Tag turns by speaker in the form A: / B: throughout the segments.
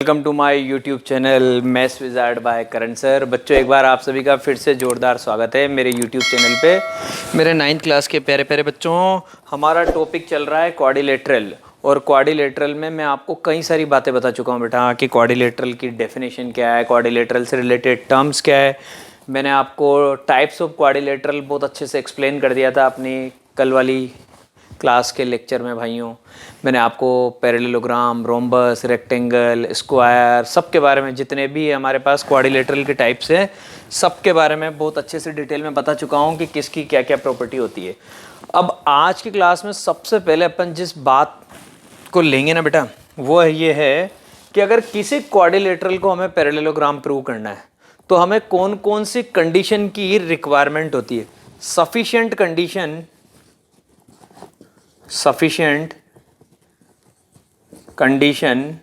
A: Welcome to my YouTube channel maths wizard by Karan sir. बच्चों, एक बार आप सभी का फिर से ज़ोरदार स्वागत है मेरे यूट्यूब चैनल पे। मेरे 9th क्लास के प्यारे प्यारे बच्चों, हमारा टॉपिक चल रहा है क्वाड्रिलेटरल। और क्वाड्रिलेटरल में मैं आपको कई सारी बातें बता चुका हूँ बेटा कि क्वाड्रिलेटरल की डेफिनेशन क्या है, क्वाड्रिलेटरल से रिलेटेड टर्म्स क्या है। मैंने आपको टाइप्स ऑफ क्वाड्रिलेटरल बहुत अच्छे से एक्सप्लेन कर दिया था अपनी कल वाली क्लास के लेक्चर में भाइयों। मैंने आपको पैरेललोग्राम, रोम्बस, रेक्टेंगल, स्क्वायर सब के बारे में, जितने भी हमारे पास क्वाड्रिलेटरल के टाइप्स हैं सब के बारे में बहुत अच्छे से डिटेल में बता चुका हूँ कि किसकी क्या क्या प्रॉपर्टी होती है। अब आज की क्लास में सबसे पहले अपन जिस बात को लेंगे ना बेटा, वो ये है कि अगर किसी क्वाड्रिलेटरल को हमें पैरेललोग्राम प्रूव करना है तो हमें कौन कौन सी कंडीशन की रिक्वायरमेंट होती है। Sufficient condition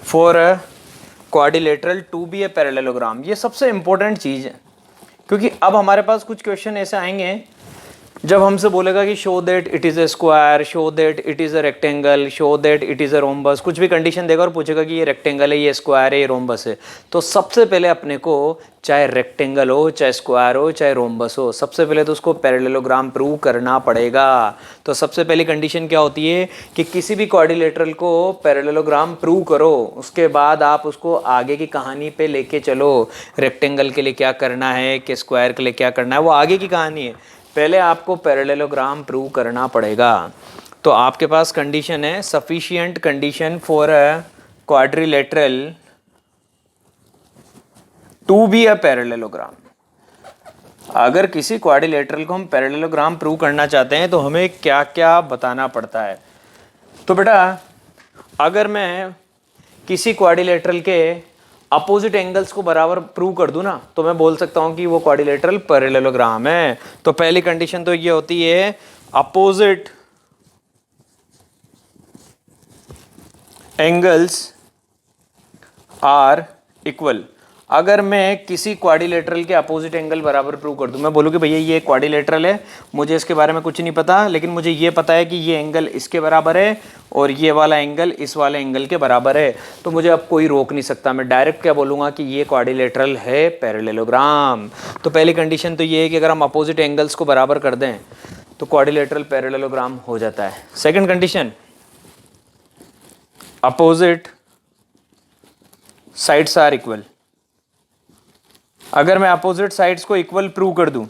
A: for a quadrilateral to be a parallelogram, ये सबसे इंपॉर्टेंट चीज़ है। क्योंकि अब हमारे पास कुछ क्वेश्चन ऐसे आएंगे जब हमसे बोलेगा कि show that it is a square, show that it is a rectangle, show that it is a rhombus, कुछ भी कंडीशन देगा और पूछेगा कि ये रेक्टेंगल है, ये स्क्वायर है, ये रोम्बस है। तो सबसे पहले अपने को चाहे रेक्टेंगल हो, चाहे स्क्वायर हो, चाहे रोम्बस हो, सबसे पहले तो उसको पैरेललोग्राम प्रूव करना पड़ेगा। तो सबसे पहली कंडीशन क्या होती है कि किसी भी क्वाड्रिलेटरल को पैरेललोग्राम प्रूव करो, उसके बाद आप उसको आगे की कहानी पे लेके चलो। रेक्टेंगल के लिए क्या करना है कि स्क्वायर के लिए क्या करना है, वो आगे की कहानी है। पहले आपको पैरेललोग्राम प्रूव करना पड़ेगा। तो आपके पास कंडीशन है sufficient condition for a quadrilateral to be a parallelogram. अगर किसी क्वाड्रिलेटरल को हम पैरेललोग्राम प्रूव करना चाहते हैं तो हमें क्या क्या बताना पड़ता है। तो बेटा, अगर मैं किसी क्वाड्रिलेटरल के अपोजिट एंगल्स को बराबर प्रूव कर दूं ना, तो मैं बोल सकता हूं कि वो क्वाड्रिलेटरल पैरेललोग्राम है। तो पहली कंडीशन तो ये होती है अपोजिट एंगल्स आर इक्वल। अगर मैं किसी क्वाड्रिलेटरल के अपोजिट एंगल बराबर प्रूव कर दूं, मैं बोलूं कि भैया ये क्वाड्रिलेटरल है, मुझे इसके बारे में कुछ नहीं पता, लेकिन मुझे ये पता है कि ये एंगल इसके बराबर है और ये वाला एंगल इस वाले एंगल के बराबर है, तो मुझे अब कोई रोक नहीं सकता। मैं डायरेक्ट क्या बोलूंगा कि ये क्वाड्रिलेटरल है पैरेललोग्राम। तो पहली कंडीशन तो ये है कि अगर हम अपोजिट एंगल्स को बराबर कर दें तो क्वाड्रिलेटरल पैरेललोग्राम हो जाता है। Second condition, opposite sides are equal. अगर मैं अपोजिट साइड्स को इक्वल प्रूव कर दूं,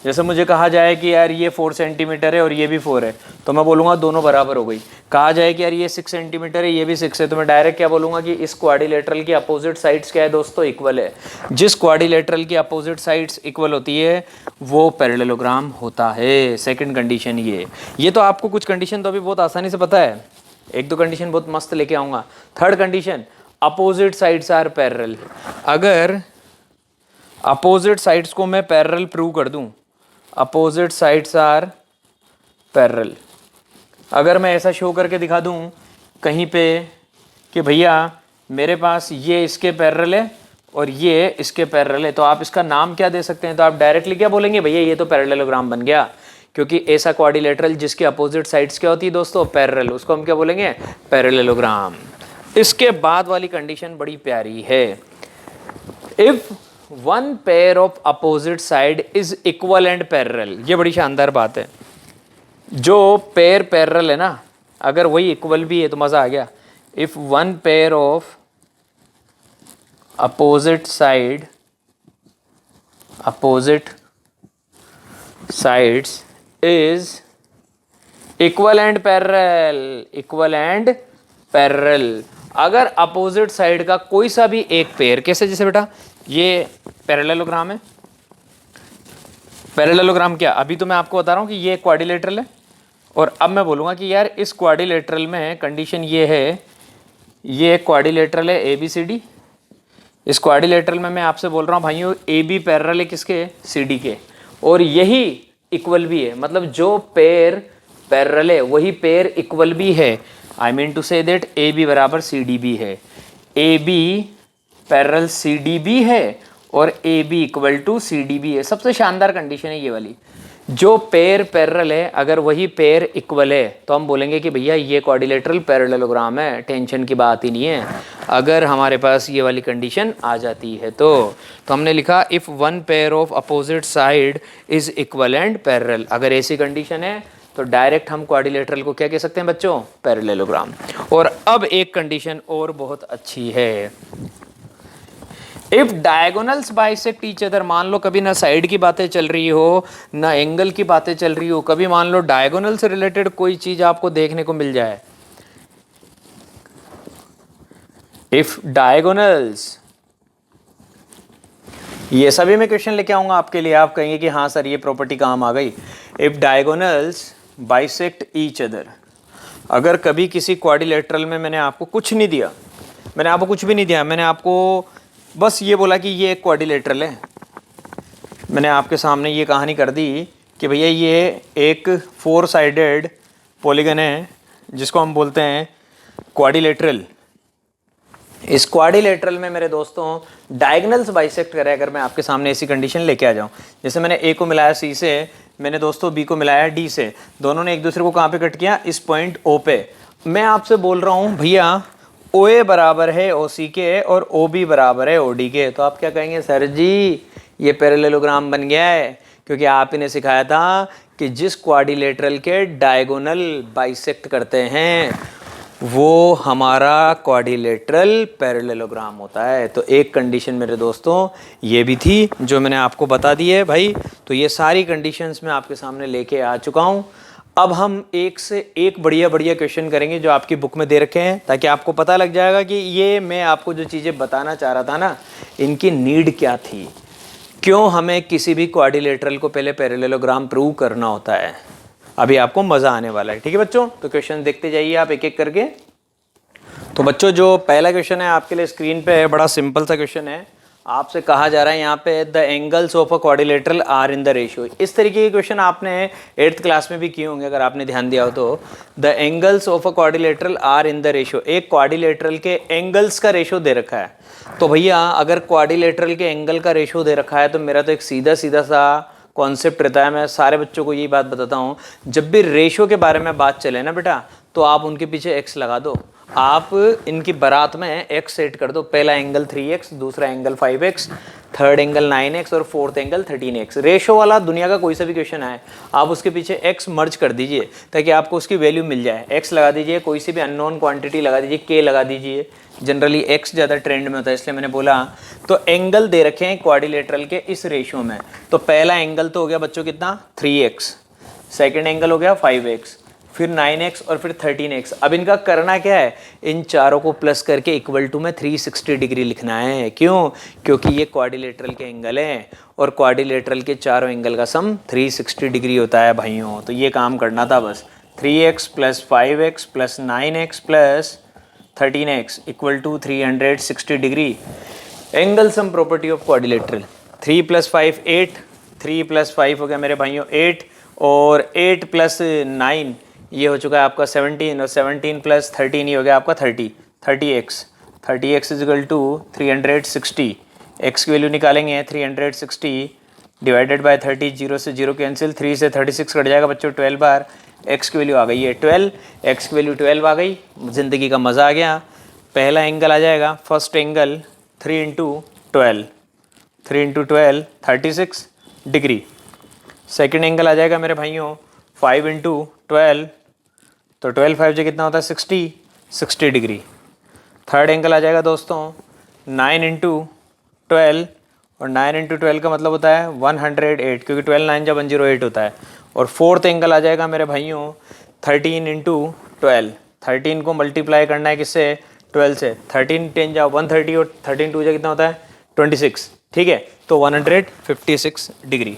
A: जैसे मुझे कहा जाए कि यार ये 4 सेंटीमीटर है और ये भी 4 है, तो मैं बोलूँगा दोनों बराबर हो गई। कहा जाए कि यार ये 6 सेंटीमीटर है, ये भी 6 है, तो मैं डायरेक्ट क्या बोलूँगा कि इस क्वाड्रिलेटरल की अपोजिट साइड्स क्या है दोस्तों, इक्वल है। जिस क्वाड्रिलेटरल की अपोजिट साइड्स इक्वल होती है वो पैरेललोग्राम होता है। सेकेंड कंडीशन ये तो आपको कुछ कंडीशन तो अभी बहुत आसानी से पता है, एक दो कंडीशन बहुत मस्त लेके आऊँगा। Third condition, opposite sides are parallel. अगर अपोजिट साइड्स को मैं पैरेलल प्रूव कर दूं, अपोजिट साइड्स आर पैरेलल, अगर मैं ऐसा शो करके दिखा दूं कहीं पे कि भैया मेरे पास ये इसके पैरेलल है और ये इसके पैरेलल है, तो आप इसका नाम क्या दे सकते हैं। तो आप डायरेक्टली क्या बोलेंगे, भैया ये तो पैरेललोग्राम बन गया। क्योंकि ऐसा क्वाड्रिलेटरल जिसके अपोजिट साइड्स क्या होती है दोस्तों, पैरेलल, उसको हम क्या बोलेंगे, पैरेललोग्राम। इसके बाद वाली कंडीशन बड़ी प्यारी है, if one pair of opposite side is equal and parallel. ये बड़ी शानदार बात है, जो पेयर पैरेलल है ना, अगर वही इक्वल भी है तो मजा आ गया। If one pair of opposite sides is equal and parallel, अगर अपोजिट साइड का कोई सा भी एक पेयर, कैसे, जैसे बेटा ये पैरेललोग्राम है। पैरेललोग्राम क्या, अभी तो मैं आपको बता रहा हूँ कि ये क्वाड्रिलेटरल है, और अब मैं बोलूँगा कि यार इस क्वाड्रिलेटरल में कंडीशन ये है, ये क्वाड्रिलेटरल है ABCD। इस क्वाड्रिलेटरल में मैं आपसे बोल रहा हूँ भाइयों AB पैरेलल है किसके, CD के, और यही इक्वल भी है। मतलब जो पेयर पैरेलल है वही पेयर इक्वल भी है। I mean to say that AB बराबर CD भी है, AB पैरेलल CD भी है और AB इक्वल टू CD भी है। सबसे शानदार कंडीशन है ये वाली। जो पेयर पैरेलल है, अगर वही पेयर इक्वल है तो हम बोलेंगे कि भैया ये क्वाड्रिलेटरल पैरेललोग्राम है, टेंशन की बात ही नहीं है। अगर हमारे पास ये वाली कंडीशन आ जाती है तो हमने लिखा if one pair of opposite side is equal and parallel. अगर ऐसी कंडीशन है तो डायरेक्ट हम क्वाड्रिलेटरल को क्या कह सकते हैं बच्चों, पैरेललोग्राम। और अब एक कंडीशन और बहुत अच्छी है, if diagonals bisect each other. मान लो कभी ना साइड की बातें चल रही हो ना एंगल की बातें चल रही हो, कभी मान लो डायगोनल से रिलेटेड कोई चीज आपको देखने को मिल जाए। इफ डायगोनल्स, ये सभी मैं क्वेश्चन लेके आऊंगा आपके लिए, आप कहेंगे कि हाँ सर ये प्रॉपर्टी काम आ गई। If diagonals bisect each other, अगर कभी किसी क्वाड्रिलेटरल में मैंने आपको कुछ नहीं दिया, मैंने आपको कुछ भी नहीं दिया, मैंने आपको बस ये बोला कि ये एक क्वाड्रिलेटरल है, मैंने आपके सामने ये कहानी कर दी कि भैया ये एक 4 साइडेड पॉलीगन है जिसको हम बोलते हैं क्वाड्रिलेटरल। इस क्वाड्रिलेटरल में मेरे दोस्तों डायगोनल्स बाइसेक्ट करे, अगर मैं आपके सामने ऐसी कंडीशन लेके आ जाऊं, जैसे मैंने ए को मिलाया सी से, मैंने दोस्तों बी को मिलाया डी से, दोनों ने एक दूसरे को कहाँ पे कट किया, इस पॉइंट ओ पे। मैं आपसे बोल रहा हूँ भैया ओ ए बराबर है ओ सी के और ओ बी बराबर है ओ डी के, तो आप क्या कहेंगे, सर जी ये पैरेललोग्राम बन गया है, क्योंकि आप इन्हें सिखाया था कि जिस क्वाड्रिलेटरल के डायगोनल बाइसेक्ट करते हैं वो हमारा क्वाड्रिलेटरल पैरेललोग्राम होता है। तो एक कंडीशन मेरे दोस्तों ये भी थी जो मैंने आपको बता दी है भाई। तो ये सारी कंडीशंस मैं आपके सामने लेके आ चुका हूँ। अब हम एक से एक बढ़िया बढ़िया क्वेश्चन करेंगे जो आपकी बुक में दे रखे हैं, ताकि आपको पता लग जाएगा कि ये मैं आपको जो चीज़ें बताना चाह रहा था ना, इनकी नीड क्या थी, क्यों हमें किसी भी क्वाड्रिलेटरल को पहले पैरेललोग्राम प्रूव करना होता है। अभी आपको मज़ा आने वाला है, ठीक है बच्चों। तो क्वेश्चन देखते जाइए आप एक एक करके। तो बच्चों जो पहला क्वेश्चन है आपके लिए स्क्रीन पे है, बड़ा सिंपल सा क्वेश्चन है। आपसे कहा जा रहा है यहाँ पे the angles of a quadrilateral are in the ratio. इस तरीके के क्वेश्चन आपने 8th क्लास में भी किए होंगे अगर आपने ध्यान दिया हो तो। The angles of a quadrilateral are in the ratio, एक क्वाड्रिलेटरल के एंगल्स का रेशियो दे रखा है। तो भैया अगर क्वाड्रिलेटरल के एंगल का रेशियो दे रखा है तो मेरा तो एक सीधा सीधा सा कॉन्सेप्ट रहता है, मैं सारे बच्चों को यही बात बताता हूँ, जब भी रेशियो के बारे में बात चले ना बेटा, तो आप उनके पीछे एक्स लगा दो, आप इनकी बारात में एक्स सेट कर दो। पहला एंगल 3x, दूसरा angle 5x, third angle 9x और फोर्थ एंगल 13x। रेशो वाला दुनिया का कोई सा भी क्वेश्चन आए, आप उसके पीछे x मर्ज कर दीजिए ताकि आपको उसकी वैल्यू मिल जाए। x लगा दीजिए, कोई सी भी अननोन क्वांटिटी लगा दीजिए, k लगा दीजिए। जनरली x ज़्यादा ट्रेंड में होता है इसलिए मैंने बोला। तो एंगल दे रखे हैं क्वाड्रिलेटरल के इस रेशियो में। तो पहला एंगल तो हो गया बच्चों कितना, 3x, सेकेंड एंगल हो गया 5x, फिर 9x और फिर 13x। अब इनका करना क्या है, इन चारों को प्लस करके इक्वल टू में 360 डिग्री लिखना है। क्यों, क्योंकि ये क्वाड्रिलेटरल के एंगल हैं और क्वाड्रिलेटरल के चारों एंगल का सम 360 डिग्री होता है भाइयों। तो ये काम करना था बस, 3x plus 5x plus 9x plus 13x equal to 360 degree. Angle sum property of quadrilateral, 3 plus 5 8, 3 plus 5 हो गया मेरे भाइयों 8, और 8 प्लस 9 ये हो चुका है आपका 17, और 17 प्लस 13 ये हो गया आपका 30x। 30x is equal to 360। x की वैल्यू निकालेंगे 360 डिवाइडेड बाय 30, 0 से 0 कैंसिल, 3 से 36 कट जाएगा बच्चों 12 बार। x की वैल्यू आ गई है 12, x की वैल्यू 12 आ गई, ज़िंदगी का मज़ा आ गया। पहला एंगल आ जाएगा, फर्स्ट एंगल 3 इंटू 12, 3 इंटू 12 36 डिग्री। सेकेंड एंगल आ जाएगा मेरे भाइयों 5 इंटू 12, तो 12 5 जो कितना होता है 60 डिग्री। थर्ड एंगल आ जाएगा दोस्तों 9 इंटू 12, और 9 इंटू 12 का मतलब होता है 108, क्योंकि 12 9 जब 108 होता है। और फोर्थ एंगल आ जाएगा मेरे भाइयों 13 इंटू 12, 13 को मल्टीप्लाई करना है किससे, 12 से, 13 10 जा 130 और 13 2 जा कितना होता है 26, ठीक है। तो 156 डिग्री,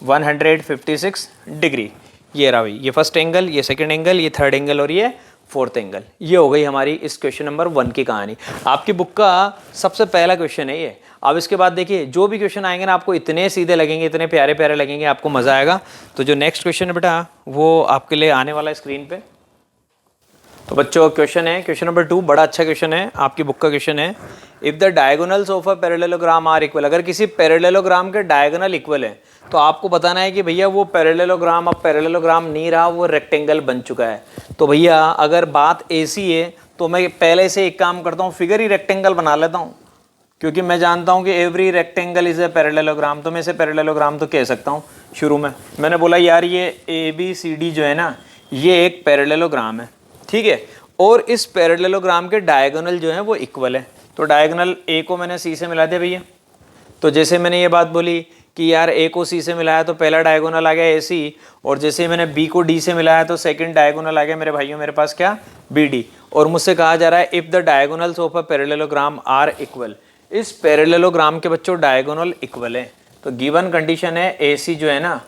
A: 156 डिग्री। ये रहा भाई, ये फर्स्ट एंगल, ये सेकंड एंगल, ये थर्ड एंगल और ये फोर्थ एंगल। ये हो गई हमारी इस क्वेश्चन नंबर 1 की कहानी। आपकी बुक का सबसे पहला क्वेश्चन है ये। अब इसके बाद देखिए जो भी क्वेश्चन आएंगे ना आपको इतने सीधे लगेंगे, इतने प्यारे प्यारे लगेंगे, आपको मज़ा आएगा। तो जो नेक्स्ट क्वेश्चन है बेटा वो आपके लिए आने वाला है स्क्रीन पे। तो बच्चों क्वेश्चन है क्वेश्चन नंबर 2, बड़ा अच्छा क्वेश्चन है, आपकी बुक का क्वेश्चन है। If the diagonals of a parallelogram are equal, अगर किसी पैरेललोग्राम के डायगोनल इक्वल है तो आपको बताना है कि भैया वो पैरेललोग्राम अब पैरेललोग्राम नहीं रहा, वो रेक्टेंगल बन चुका है। तो भैया अगर बात ऐसी है तो मैं पहले से एक काम करता हूँ, फिगर ही रेक्टेंगल बना लेता हूँ, क्योंकि मैं जानता हूँ कि every rectangle is a parallelogram, तो मैं इसे पैरेललोग्राम तो कह सकता हूँ। शुरू में मैंने बोला यार ये ABCD जो है ना, ये एक पैरेललोग्राम है, ठीक है, और इस पैरेललोग्राम के डायगोनल जो है वो इक्वल है। तो डायगोनल A को मैंने C से मिला दिया भैया। तो जैसे मैंने ये बात बोली कि यार A को C से मिलाया तो पहला डायगोनल आ गया AC, और जैसे मैंने B को D से मिलाया तो सेकंड डायगोनल आ गया मेरे भाइयों मेरे पास क्या, BD। और मुझसे कहा जा रहा है if the diagonals of a parallelogram are equal, इस पैरेललोग्राम के बच्चों डायगोनल इक्वल है। तो गिवन कंडीशन है AC जो है ना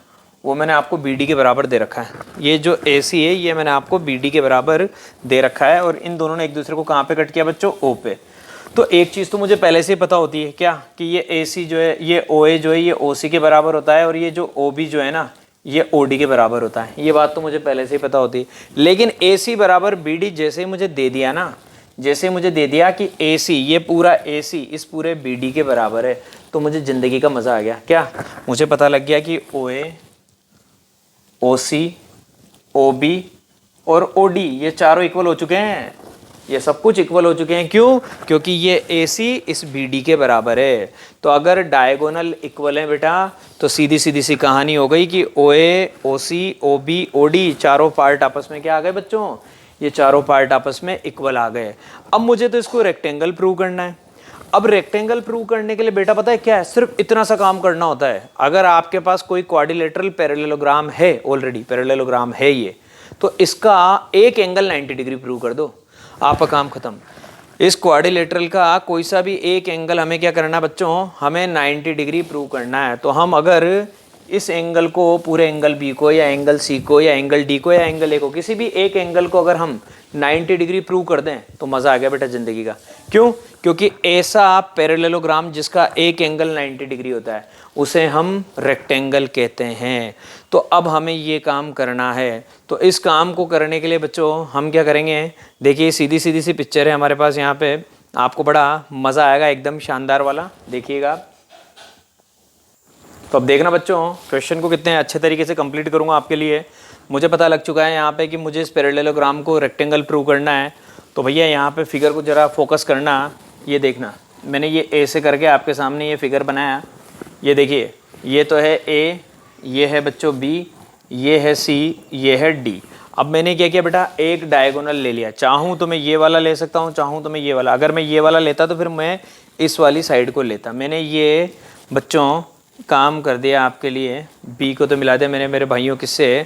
A: वो मैंने आपको BD के बराबर दे रखा है। ये जो AC है ये मैंने आपको BD के बराबर दे रखा है, और इन दोनों ने एक दूसरे को कहाँ पे कट किया बच्चों, O पे। तो एक चीज़ तो मुझे पहले से ही पता होती है क्या, कि ये AC जो है ये OA जो है ये OC के बराबर होता है, और ये जो OB जो है ना ये OD के बराबर होता है। ये बात तो मुझे पहले से ही पता होती है। लेकिन AC बराबर BD जैसे ही मुझे दे दिया ना, जैसे मुझे दे दिया कि AC ये पूरा AC इस पूरे BD के बराबर है, तो मुझे ज़िंदगी का मज़ा आ गया। क्या, मुझे पता लग गया कि OA OC OB और OD ये चारों इक्वल हो चुके हैं, ये सब कुछ इक्वल हो चुके हैं। क्यों? क्योंकि ये AC इस BD के बराबर है। तो अगर डायगोनल इक्वल है बेटा तो सीधी सीधी सी कहानी हो गई कि OA OC OB OD चारों पार्ट आपस में क्या आ गए बच्चों, ये चारों पार्ट आपस में इक्वल आ गए। अब मुझे तो इसको रेक्टेंगल प्रूव करना है। अब रेक्टेंगल प्रूव करने के लिए बेटा पता है क्या है, सिर्फ इतना सा काम करना होता है। अगर आपके पास कोई क्वाड्रिलेटरल पैरेललोग्राम है, ऑलरेडी पैरेललोग्राम है ये, तो इसका एक एंगल 90 डिग्री प्रूव कर दो, आपका काम खत्म। इस क्वाड्रिलेटरल का कोई सा भी एक एंगल हमें क्या करना है बच्चों, हमें 90 डिग्री प्रूव करना है। तो हम अगर इस एंगल को, पूरे एंगल B को या एंगल C को या एंगल D को या एंगल A को, किसी भी एक एंगल को अगर हम 90 डिग्री प्रूव कर दें तो मज़ा आ गया बेटा ज़िंदगी का। क्यों? क्योंकि ऐसा पैरेललोग्राम जिसका एक एंगल 90 डिग्री होता है उसे हम रेक्टेंगल कहते हैं। तो अब हमें ये काम करना है। तो इस काम को करने के लिए बच्चों हम क्या करेंगे, देखिए सीधी सीधी सी पिक्चर है हमारे पास यहाँ पे, आपको बड़ा मज़ा आएगा, एकदम शानदार वाला, देखिएगा आप। तो अब देखना बच्चों, क्वेश्चन को कितने अच्छे तरीके से कंप्लीट करूँगा आपके लिए। मुझे पता लग चुका है यहाँ पे कि मुझे इस पैरेललोग्राम को रेक्टेंगल प्रूव करना है। तो भैया यहाँ पे फिगर को ज़रा फोकस करना, ये देखना, मैंने ये A से करके आपके सामने ये फिगर बनाया। ये देखिए, ये तो है A, ये है बच्चों B, ये है C, ये है D। अब मैंने क्या किया बेटा, एक डायगोनल ले लिया। चाहूँ तो मैं ये वाला ले सकता हूँ, चाहूँ तो मैं ये वाला। अगर मैं ये वाला लेता तो फिर मैं इस वाली साइड को लेता। मैंने ये बच्चों काम कर दिया आपके लिए। B को तो मिला दिया मैंने मेरे भाइयों किससे,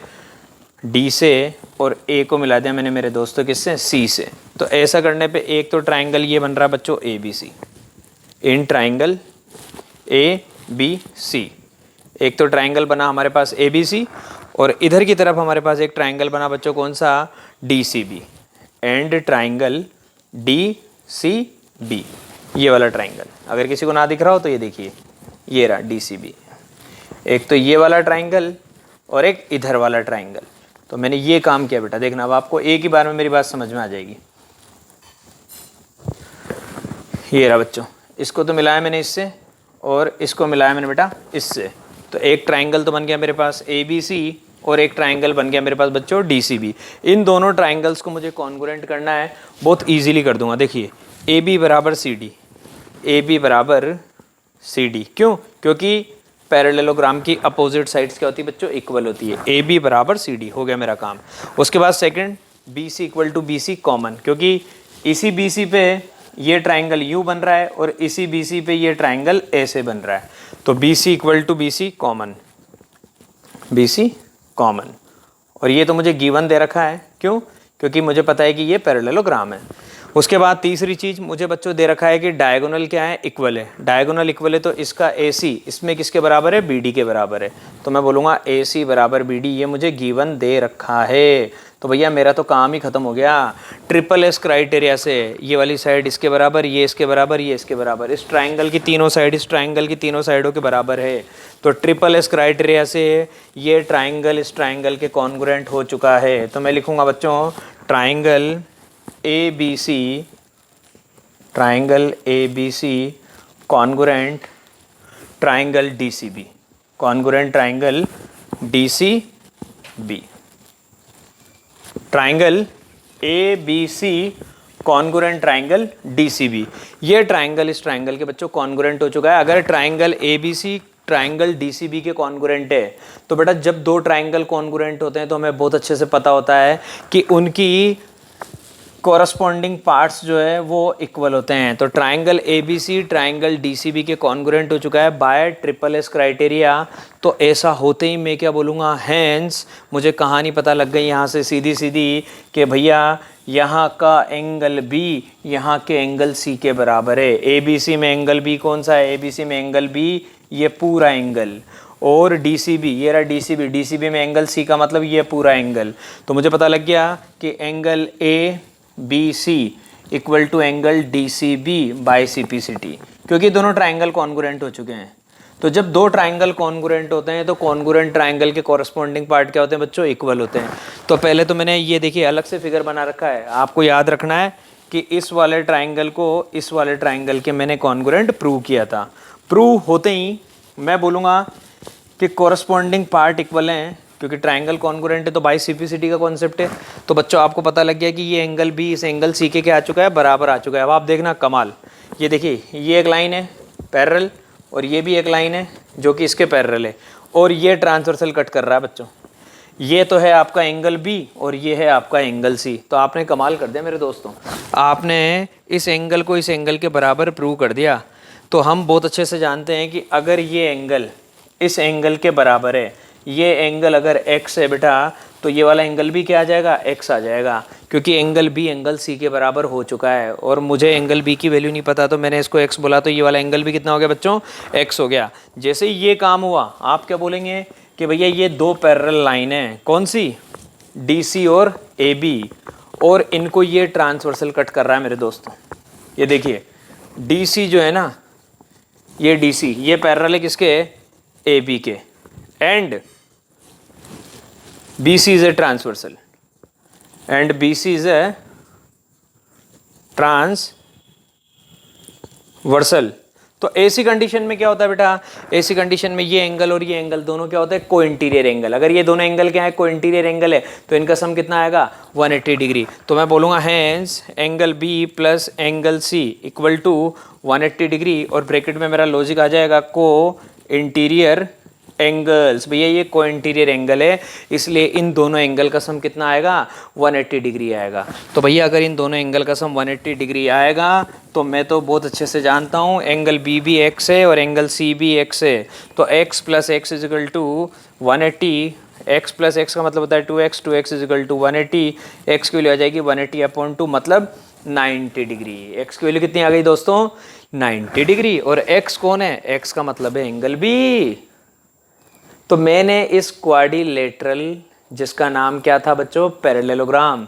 A: D से, और A को मिला दिया मैंने मेरे दोस्तों किससे, C से। तो ऐसा करने पे एक तो ट्राइंगल ये बन रहा बच्चों ABC, इन ट्राइंगल ABC। एक तो ट्राइंगल बना हमारे पास ABC, और इधर की तरफ हमारे पास एक ट्राइंगल बना बच्चों कौन सा, DCB, एंड ट्राइंगल DCB, ये वाला ट्राइंगल। अगर किसी को ना दिख रहा हो तो ये देखिए, ये रहा DCB। एक तो ये वाला ट्राइंगल और एक इधर वाला ट्राइंगल। तो मैंने ये काम किया बेटा, देखना अब आपको एक ही बार में मेरी बात समझ में आ जाएगी। ये रहा बच्चों, इसको तो मिलाया मैंने इससे और इसको मिलाया मैंने बेटा इससे। तो एक ट्राइंगल तो बन गया मेरे पास ABC, और एक ट्राइंगल बन गया मेरे पास बच्चों DCB। इन दोनों ट्राइंगल्स को मुझे कॉन्ग्रुएंट करना है, बहुत ईजिली कर दूंगा। देखिए AB बराबर CD, AB बराबर CD। क्यों? क्योंकि पैरेललोग्राम की अपोजिट साइड्स क्या होती है बच्चों, इक्वल होती है। AB बराबर CD, हो गया मेरा काम। उसके बाद second, BC equal to BC common, क्योंकि इसी BC पे ये ट्राइंगल U बन रहा है और इसी BC पे ये ट्राइंगल A से बन रहा है। तो BC equal to BC common, BC common. और ये तो मुझे गिवन दे रखा है। क्यों? क्योंकि मुझे पता है कि ये पैरेललोग्राम है। उसके बाद तीसरी चीज़ मुझे बच्चों दे रखा है कि डायगोनल क्या है, इक्वल है। डायगोनल इक्वल है तो इसका AC इसमें किसके बराबर है, BD के बराबर है। तो मैं बोलूँगा AC बराबर BD, ये मुझे गिवन दे रखा है। तो भैया मेरा तो काम ही खत्म हो गया। ट्रिपल S क्राइटेरिया से ये वाली साइड इसके बराबर, ये इसके बराबर, ये इसके बराबर, इस ट्राइंगल की तीनों साइड इस ट्राइंगल की तीनों साइडों के बराबर है। तो ट्रिपल S क्राइटेरिया से ये ट्राइंगल इस ट्राइंगल के कॉन्ग्रुएंट हो चुका है। तो मैं लिखूँगा बच्चों triangle ABC triangle ABC congruent triangle DCB, congruent triangle DCB, triangle ABC congruent triangle DCB। ये ट्राइंगल इस ट्राइंगल के बच्चों कॉन्ग्रुएंट हो चुका है। अगर ट्राइंगल ABC ट्राइंगल DCB के कॉन्ग्रुएंट है तो बेटा जब दो ट्राइंगल कॉन्ग्रुएंट होते हैं तो हमें बहुत अच्छे से पता होता है कि उनकी कॉरस्पॉन्डिंग पार्ट्स जो है वो इक्वल होते हैं। तो ट्राइंगल ABC ट्राइंगल DCB के कॉन्ग्रुएंट हो चुका है बाय ट्रिपल एस क्राइटेरिया। तो ऐसा होते ही मैं क्या बोलूँगा, हैंस मुझे कहानी पता लग गई यहाँ से सीधी सीधी कि भैया यहाँ का एंगल B यहाँ के एंगल C के बराबर है। ABC में एंगल B कौन सा है, ABC में एंगल B ये पूरा एंगल, और DCB ये रहा DCB में एंगल C का मतलब ये पूरा एंगल। तो मुझे पता लग गया कि angle ABC equal to angle DCB by CPCT, क्योंकि दोनों ट्राइंगल कॉन्ग्रुएंट हो चुके हैं। तो जब दो ट्राइंगल कॉन्ग्रुएंट होते हैं तो कॉन्ग्रुएंट ट्राइंगल के कॉरस्पॉन्डिंग पार्ट क्या होते हैं बच्चों, इक्वल होते हैं। तो पहले तो मैंने ये देखिए अलग से फिगर बना रखा है, आपको याद रखना है कि इस वाले ट्राइंगल को इस वाले ट्राइंगल के मैंने कॉन्ग्रुएंट प्रूव किया था। प्रूव होते ही मैं बोलूँगा कि कॉरस्पॉन्डिंग पार्ट इक्वल हैं, क्योंकि ट्राइंगल कॉन्ग्रुएंट है तो बाई CPCT का कॉन्सेप्ट है। तो बच्चों आपको पता लग गया कि ये एंगल B इस एंगल C के क्या आ चुका है, बराबर आ चुका है। अब आप देखना कमाल, ये देखिए ये एक लाइन है पैरेलल और ये भी एक लाइन है जो कि इसके पैरेलल है, और ये ट्रांसवर्सल कट कर रहा है बच्चों। ये तो है आपका एंगल B और ये है आपका एंगल C। तो आपने कमाल कर दिया मेरे दोस्तों, आपने इस एंगल को इस एंगल के बराबर प्रूव कर दिया। तो हम बहुत अच्छे से जानते हैं कि अगर ये एंगल इस एंगल के बराबर है, ये एंगल अगर x है बेटा, तो ये वाला एंगल भी क्या आ जाएगा, x आ जाएगा, क्योंकि एंगल B एंगल C के बराबर हो चुका है। और मुझे एंगल B की वैल्यू नहीं पता तो मैंने इसको x बोला, तो ये वाला एंगल भी कितना हो गया बच्चों, x हो गया। जैसे ही ये काम हुआ आप क्या बोलेंगे कि भैया ये दो पैरेलल लाइन है, कौन सी, DC और AB, और इनको ये ट्रांसवर्सल कट कर रहा है मेरे दोस्तों। ये देखिए DC जो है ना, ये DC ये पैरेलल है किसके, AB के, and BC is a transversal and BC is a transversal। तो ऐसी कंडीशन में क्या होता है बेटा, ऐसी कंडीशन में ये एंगल और ये एंगल दोनों क्या होता है, को इंटीरियर एंगल। अगर ये दोनों एंगल क्या है, को इंटीरियर एंगल है, तो इनका सम कितना आएगा, 180 डिग्री। तो मैं बोलूँगा hence angle B plus angle C equal to 180 degree, और ब्रैकेट में मेरा लॉजिक आ जाएगा को इंटीरियर एंगल्स। भैया ये को इंटीरियर एंगल है, इसलिए इन दोनों एंगल का सम कितना आएगा, 180 डिग्री आएगा। तो भैया अगर इन दोनों एंगल का सम 180 डिग्री आएगा तो मैं तो बहुत अच्छे से जानता हूँ एंगल B भी x है और एंगल C भी x है। तो x plus x is equal to 180, x plus x का मतलब होता है 2x, 2x is equal to 180, x की वैल्यू आ जाएगी 180/2 मतलब 90 डिग्री। x की वैल्यू कितनी आ गई दोस्तों, 90 डिग्री। और x कौन है, x का मतलब है एंगल B। तो मैंने इस क्वाड्रिलेटरल, जिसका नाम क्या था बच्चों, पैरेललोग्राम,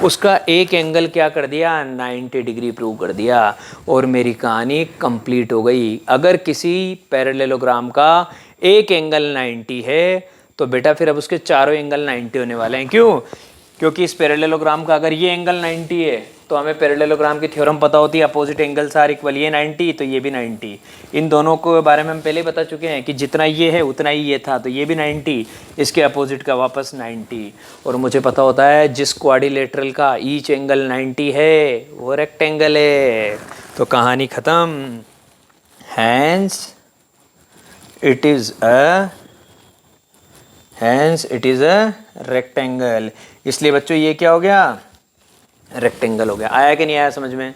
A: उसका एक एंगल क्या कर दिया, 90 डिग्री प्रूव कर दिया, और मेरी कहानी कंप्लीट हो गई। अगर किसी पैरेललोग्राम का एक एंगल 90 है तो बेटा फिर अब उसके चारों एंगल 90 होने वाले हैं। क्यों, क्योंकि इस पैरेललोग्राम का अगर ये एंगल 90 है तो हमें पैरेललोग्राम की थ्योरम पता होती है, अपोजिट एंगल्स आर इक्वल, ये 90 तो ये भी 90। इन दोनों के बारे में हम पहले ही बता चुके हैं कि जितना ये है उतना ही ये था, तो ये भी 90, इसके अपोजिट का वापस 90। और मुझे पता होता है जिस क्वाड्रिलेटरल का ईच एंगल 90 है वो रेक्टेंगल है। तो कहानी ख़त्म। Hence it is a rectangle. इसलिए बच्चों ये क्या हो गया, रेक्टेंगल हो गया। आया कि नहीं आया समझ में,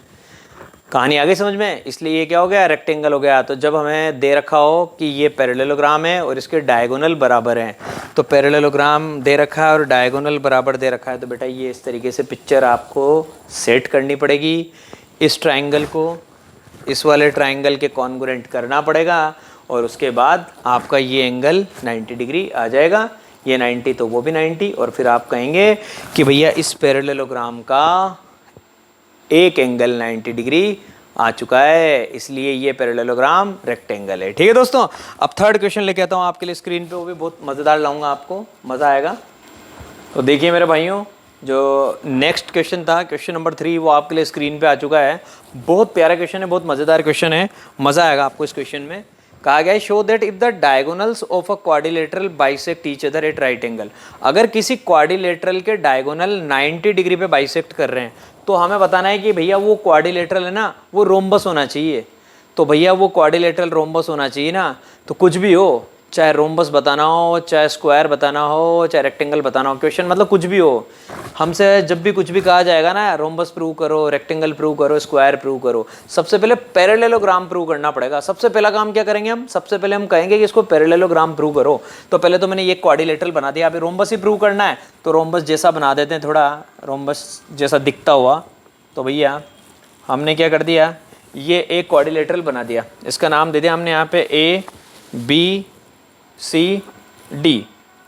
A: कहानी आ गई समझ में। इसलिए ये क्या हो गया, रेक्टेंगल हो गया। तो जब हमें दे रखा हो कि ये पैरेललोग्राम है और इसके डायगोनल बराबर हैं, तो पैरेललोग्राम दे रखा है और डायगोनल बराबर दे रखा है, तो बेटा ये इस तरीके से पिक्चर आपको सेट करनी पड़ेगी। इस ट्राइंगल को इस वाले ट्राइंगल के कॉन्ग्रुएंट करना पड़ेगा, और उसके बाद आपका ये एंगल 90 डिग्री आ जाएगा, ये 90 तो वो भी 90, और फिर आप कहेंगे कि भैया इस पैरेललोग्राम का एक एंगल 90 डिग्री आ चुका है, इसलिए ये पैरेललोग्राम रेक्टेंगल है। ठीक है दोस्तों, अब थर्ड क्वेश्चन लेके आता हूँ आपके लिए स्क्रीन पे, वो भी बहुत मज़ेदार लाऊंगा, आपको मज़ा आएगा। तो देखिए मेरे भाइयों, जो नेक्स्ट क्वेश्चन था, क्वेश्चन नंबर 3, वो आपके लिए स्क्रीन पे आ चुका है। बहुत प्यारा क्वेश्चन है, बहुत मज़ेदार क्वेश्चन है, मज़ा आएगा आपको इस क्वेश्चन में। कहा गया है show that if the diagonals of a quadrilateral bisect each other at right angle. अगर किसी क्वाड्रिलेटरल के डायगोनल 90 डिग्री पे बाइसेक्ट कर रहे हैं तो हमें बताना है कि भैया वो क्वाड्रिलेटरल है ना, वो रोम्बस होना चाहिए। तो भैया वो क्वाड्रिलेटरल रोम्बस होना चाहिए ना, तो कुछ भी हो, चाहे रोम्बस बताना हो, चाहे स्क्वायर बताना हो, चाहे रेक्टेंगल बताना हो, क्वेश्चन मतलब कुछ भी हो। हमसे जब भी कुछ भी कहा जाएगा ना, रोम्बस प्रूव करो, रेक्टेंगल प्रूव करो, स्क्वायर प्रूव करो, सबसे पहले पैरेललोग्राम प्रूव करना पड़ेगा। सबसे पहला काम क्या करेंगे हम? सबसे पहले हम कहेंगे कि इसको पैरेललोग्राम प्रूव करो। तो पहले तो मैंने ये क्वाड्रिलेटरल बना दिया, अभी रोम्बस ही प्रूव करना है तो रोम्बस जैसा बना देते हैं, थोड़ा रोम्बस जैसा दिखता हुआ। तो भैया हमने क्या कर दिया, ये एक क्वाड्रिलेटरल बना दिया, इसका नाम दे दिया हमने यहाँ पे ABCD,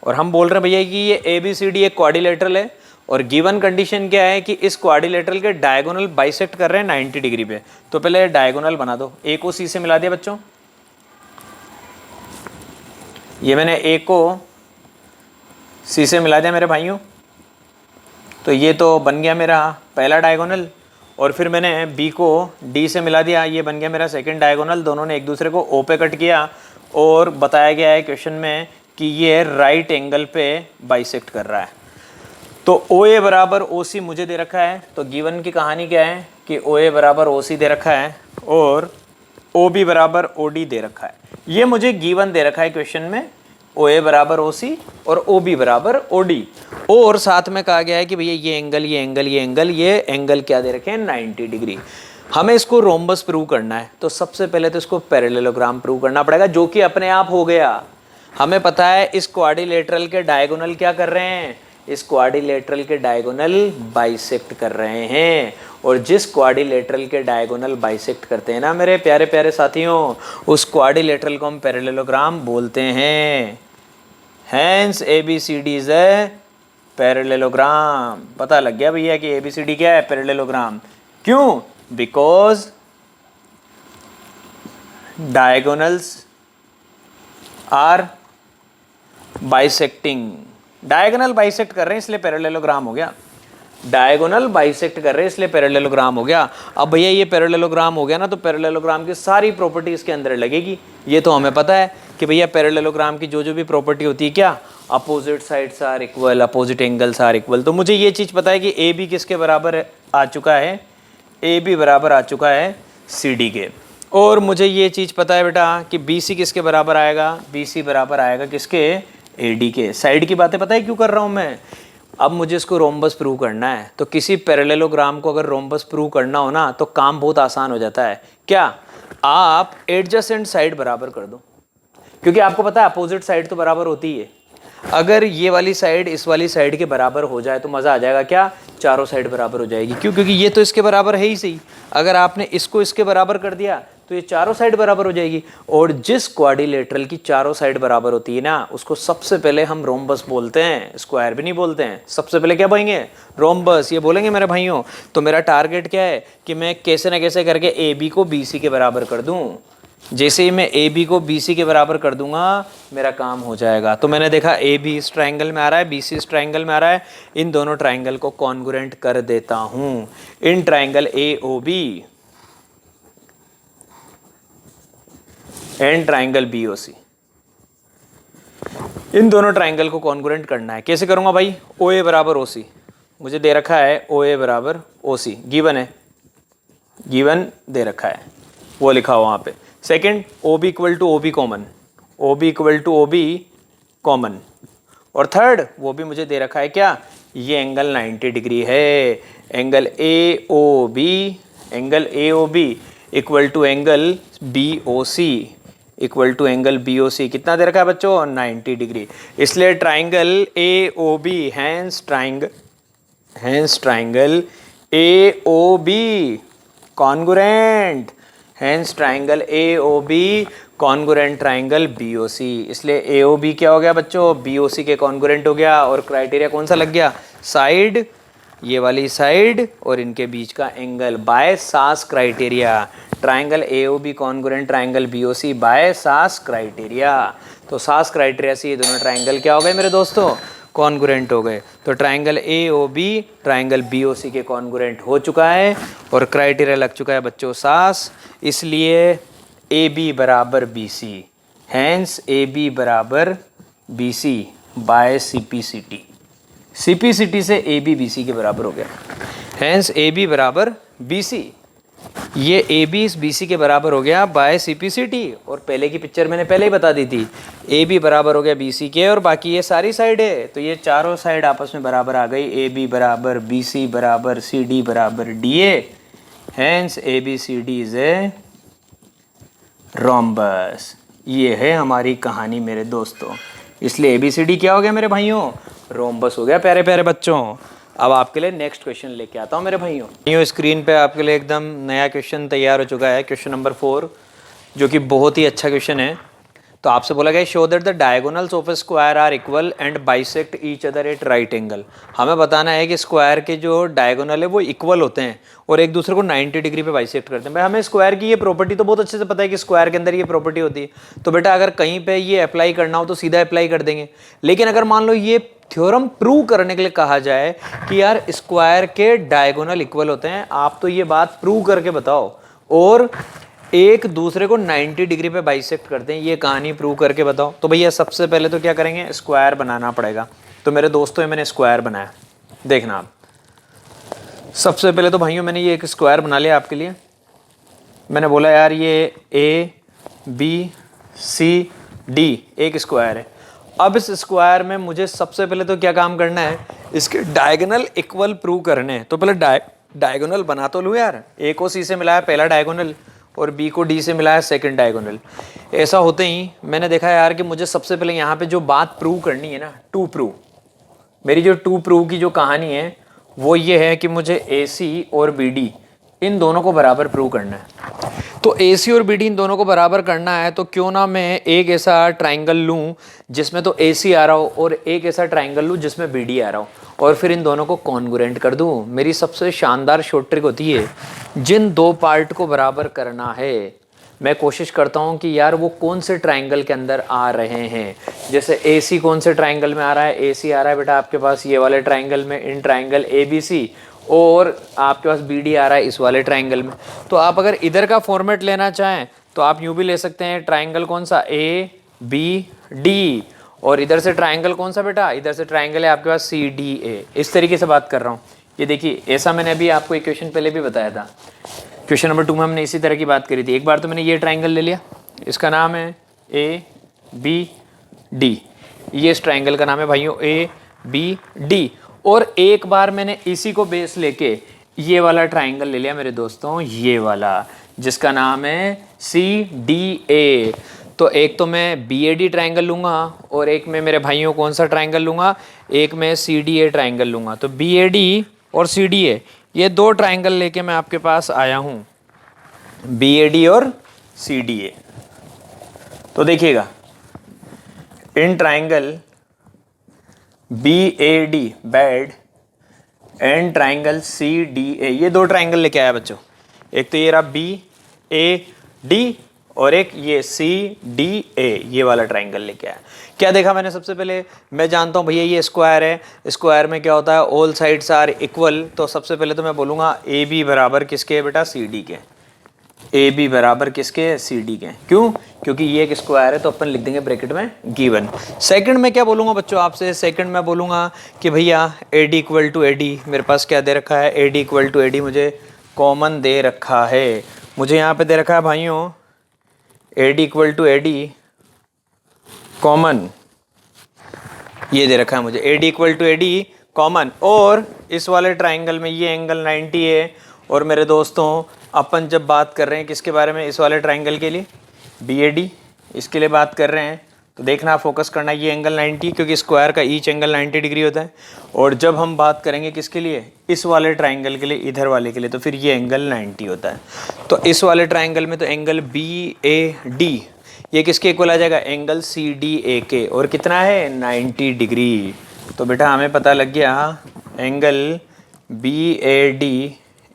A: और हम बोल रहे हैं भैया कि ये ABCD एक क्वाड्रिलेटरल है, और गिवन कंडीशन क्या है कि इस क्वाड्रिलेटरल के डायगोनल बाइसेक्ट कर रहे हैं 90 डिग्री पे। तो पहले डायगोनल बना दो। A को C से मिला दिया बच्चों, ये मैंने A को C से मिला दिया मेरे भाइयों, तो ये तो बन गया मेरा पहला डायगोनल। और फिर मैंने B को D से मिला दिया, ये बन गया मेरा सेकंड डायगोनल। दोनों ने एक दूसरे को O पे कट किया, और बताया गया है क्वेश्चन में कि ये राइट एंगल पे बाइसेक्ट कर रहा है। तो OA बराबर OC मुझे दे रखा है, तो गिवन की कहानी क्या है कि OA बराबर OC दे रखा है और OB बराबर OD दे रखा है। ये मुझे गिवन दे रखा है क्वेश्चन में, OA बराबर OC और OB बराबर OD, और साथ में कहा गया है कि भैया ये एंगल, ये एंगल, ये एंगल, ये एंगल क्या दे रखे हैं? 90 डिग्री। हमें इसको रोम्बस प्रूव करना है, तो सबसे पहले तो इसको पैरेललोग्राम प्रूव करना पड़ेगा, जो कि अपने आप हो गया। हमें पता है इस क्वाड्रिलेटरल के डायगोनल क्या कर रहे हैं, इस क्वाड्रिलेटरल के डायगोनल बाइसेक्ट कर रहे हैं, और जिस क्वाड्रिलेटरल के डायगोनल बाइसेक्ट करते हैं ना मेरे प्यारे प्यारे साथियों, उस क्वाड्रिलेटरल को हम पैरेललोग्राम बोलते हैं। Hence ABCD is a parallelogram. पता लग गया भैया कि ABCD क्या है? पैरेललोग्राम। क्यों? Because diagonals are bisecting. Diagonal bisect कर रहे हैं इसलिए पैरेललोग्राम हो गया, डायगोनल बाइसेक्ट कर रहे हैं इसलिए पैरेललोग्राम हो गया। अब भैया ये पैरेललोग्राम हो गया ना, तो पैरेललोग्राम की सारी प्रॉपर्टी इसके अंदर लगेगी। ये तो हमें पता है कि भैया पैरेललोग्राम की जो भी प्रॉपर्टी होती है, क्या? Opposite sides are equal, opposite angles are equal. तो मुझे ये चीज़ पता है कि AB किसके बराबर आ चुका है? AB बराबर आ चुका है CD के। और मुझे ये चीज़ पता है बेटा कि BC किसके बराबर आएगा? BC बराबर आएगा किसके? AD के। साइड की बातें पता है क्यों कर रहा हूँ मैं? अब मुझे इसको रोम्बस प्रूव करना है, तो किसी पैरेललोग्राम को अगर रोम्बस प्रूव करना हो ना, तो काम बहुत आसान हो जाता है। क्या? आप एडजेसेंट साइड बराबर कर दो, क्योंकि आपको पता है अपोजिट साइड तो बराबर होती है। अगर ये वाली साइड इस वाली साइड के बराबर हो जाए तो मज़ा आ जाएगा। क्या? चारों साइड बराबर हो जाएगी। क्यों? क्योंकि ये तो इसके बराबर है ही सही। अगर आपने इसको इसके बराबर कर दिया तो ये चारों साइड बराबर हो जाएगी। और जिस क्वाड्रिलेटरल की चारों साइड बराबर होती है ना, उसको सबसे पहले हम रोम्बस बोलते हैं, स्क्वायर भी नहीं बोलते हैं। सबसे पहले क्या बोलेंगे? रोम्बस, ये बोलेंगे मेरे भाइयों। तो मेरा टारगेट क्या है कि मैं कैसे ना कैसे करके AB को BC के बराबर कर दूं। जैसे ही मैं AB को BC के बराबर कर दूंगा, मेरा काम हो जाएगा। तो मैंने देखा AB इस ट्राइंगल में आ रहा है, BC इस ट्राइंगल में आ रहा है, इन दोनों ट्राइंगल को कॉन्ग्रुएंट कर देता हूं। In triangle AOB and triangle BOC, इन दोनों ट्राइंगल को कॉन्ग्रुएंट करना है। कैसे करूंगा भाई? OA बराबर OC मुझे दे रखा है, OA बराबर OC गिवन है, गिवन दे रखा है, वो लिखा हुआ वहाँ पे। Second, OB equal to OB common, OB equal to OB common. और थर्ड, वो भी मुझे दे रखा है क्या? ये एंगल 90 डिग्री है, angle AOB, angle AOB equal to angle BOC, equal to angle BOC कितना दे रखा है बच्चों? 90 डिग्री। इसलिए triangle AOB, hence triangle AOB congruent, hence triangle AOB congruent triangle BOC। इसलिए AOB क्या हो गया बच्चों? BOC के कॉन्ग्रुएंट हो गया। और क्राइटेरिया कौन सा लग गया? साइड, ये वाली साइड और इनके बीच का angle by SAS criteria. Triangle AOB congruent triangle BOC by SAS criteria. तो सास क्राइटेरिया से ये दोनों ट्राइंगल क्या हो गए मेरे दोस्तों? कॉन्ग्रुएंट हो गए। तो ट्राइंगल AOB ट्राइंगल BOC के कॉन्ग्रुएंट हो चुका है और क्राइटेरिया लग चुका है बच्चों सास, इसलिए AB बराबर BC, हैंस AB बराबर BC बाय CPCT। CPCT से AB BC के बराबर हो गया, हैंस AB बराबर BC, ये AB इस BC के बराबर हो गया बाय CPCT। और पहले की पिक्चर मैंने पहले ही बता दी थी, AB बराबर हो गया BC के और बाकी ये सारी साइड है, तो ये चारों साइड आपस में बराबर आ गई। AB बराबर BC बराबर CD बराबर DA, hence ABCD is a rhombus. ये है हमारी कहानी मेरे दोस्तों, इसलिए ABCD क्या हो गया मेरे भाइयों, रोम्बस हो गया प्यारे प्यारे बच्चों। अब आपके लिए नेक्स्ट क्वेश्चन लेके आता हूँ मेरे भाइयों। स्क्रीन पे आपके लिए एकदम नया क्वेश्चन तैयार हो चुका है, क्वेश्चन नंबर 4, जो कि बहुत ही अच्छा क्वेश्चन है। तो आपसे बोला गया show that the diagonals of a square are equal and bisect each other at right angle. हमें बताना है कि स्क्वायर के जो डायगोनल है वो इक्वल होते हैं और एक दूसरे को 90 डिग्री पे बाइसेक्ट करते हैं। भाई हमें स्क्वायर की ये प्रॉपर्टी तो बहुत अच्छे से पता है कि स्क्वायर के अंदर ये प्रॉपर्टी होती है, तो बेटा अगर कहीं पे ये अप्लाई करना हो तो सीधा अप्लाई कर देंगे। लेकिन अगर मान लो ये थ्योरम प्रूव करने के लिए कहा जाए कि यार स्क्वायर के डायगोनल इक्वल होते हैं, आप तो ये बात प्रूव करके बताओ और एक दूसरे को 90 डिग्री पे बाइसेक्ट करते हैं, ये कहानी प्रूव करके बताओ। तो भैया सबसे पहले तो क्या करेंगे, स्क्वायर बनाना पड़ेगा। तो मेरे दोस्तों ये मैंने स्क्वायर बनाया, देखना आप। सबसे पहले तो भाइयों मैंने ये एक स्क्वायर बना लिया आपके लिए। मैंने बोला यार ये ABCD एक स्क्वायर है। अब इस स्क्वायर में मुझे सबसे पहले तो क्या काम करना है, इसके डायगोनल इक्वल प्रूव करने हैं। तो पहले डायगोनल बना तो लूँ यार। A को C से मिलाया पहला डायगोनल और B को D से मिलाया सेकंड डायगोनल। ऐसा होते ही मैंने देखा यार कि मुझे सबसे पहले यहाँ पे जो बात प्रूव करनी है ना, टू प्रूव, मेरी जो टू प्रूव की जो कहानी है वो ये है कि मुझे AC और BD इन दोनों को बराबर प्रूव करना है। तो AC और BD इन दोनों को बराबर करना है, तो क्यों ना मैं एक ऐसा ट्राइंगल लूँ जिसमें तो AC आ रहा हो और एक ऐसा ट्राइंगल लूँ जिसमें BD आ रहा हो और फिर इन दोनों को कॉन्ग्रुएंट कर दूँ। मेरी सबसे शानदार शॉर्ट ट्रिक होती है, जिन दो पार्ट को बराबर करना है मैं कोशिश करता हूँ कि यार वो कौन से ट्राइंगल के अंदर आ रहे हैं। जैसे AC कौन से ट्राइंगल में आ रहा है, AC आ रहा है बेटा आपके पास ये वाले ट्राइंगल में, इन ट्राइंगल ABC, और आपके पास BD आ रहा है इस वाले ट्राइंगल में। तो आप अगर इधर का फॉर्मेट लेना चाहें तो आप यूँ भी ले सकते हैं, ट्राइंगल कौन सा ABD, और इधर से ट्राइंगल कौन सा बेटा, इधर से ट्राइंगल है आपके पास CDA। इस तरीके से बात कर रहा हूँ। ये देखिए ऐसा मैंने अभी आपको इक्वेशन पहले भी बताया था, क्वेश्चन नंबर 2 में हमने इसी तरह की बात करी थी। एक बार तो मैंने ये ट्राइंगल ले लिया, इसका नाम है ABD, ये इस ट्राइंगल का नाम है भाइयों ABD। और एक बार मैंने इसी को बेस लेके ये वाला ट्राइंगल ले लिया मेरे दोस्तों, ये वाला जिसका नाम है CDA। तो एक तो मैं BAD ट्राइंगल लूँगा और एक में मेरे भाइयों कौन सा ट्राइंगल लूँगा, एक में CDA ट्राइंगल लूँगा। तो BAD और CDA ये दो ट्राइंगल लेके मैं आपके पास आया हूँ, BAD और CDA। तो देखिएगा in triangle BAD bad and triangle CDA, ये दो ट्राइंगल लेके आया बच्चों। एक तो ये रहा BAD और एक ये CDA, ये वाला ट्राइंगल लेके आया। क्या देखा मैंने, सबसे पहले मैं जानता हूँ भैया ये स्क्वायर है, स्क्वायर में क्या होता है, ऑल साइड्स आर इक्वल। तो सबसे पहले तो मैं बोलूँगा AB बराबर किसके बेटा, CD के। AB बराबर किसके, CD के। क्यों, क्योंकि ये एक स्क्वायर है तो अपन लिख देंगे ब्रैकेट में गिवन। सेकंड में क्या बोलूँगा बच्चों आपसे, सेकंड में बोलूँगा कि भैया AD इक्वल टू AD, मेरे पास क्या दे रखा है, AD इक्वल टू AD मुझे कॉमन दे रखा है। मुझे यहाँ पे दे रखा है भाइयों AD equal to AD common, ये दे रखा है मुझे AD equal to AD common. और इस वाले ट्राइंगल में ये एंगल 90 है। और मेरे दोस्तों अपन जब बात कर रहे हैं किसके बारे में, इस वाले ट्राइंगल के लिए BAD, इसके लिए बात कर रहे हैं, तो देखना फोकस करना ये एंगल 90, क्योंकि स्क्वायर का ईच एंगल 90 डिग्री होता है। और जब हम बात करेंगे किसके लिए, इस वाले ट्राइंगल के लिए, इधर वाले के लिए, तो फिर ये एंगल 90 होता है। तो इस वाले ट्राइंगल में तो एंगल BAD ये किसके इक्वल आ जाएगा, एंगल CDA के, और कितना है 90 डिग्री। तो बेटा हमें पता लग गया angle BAD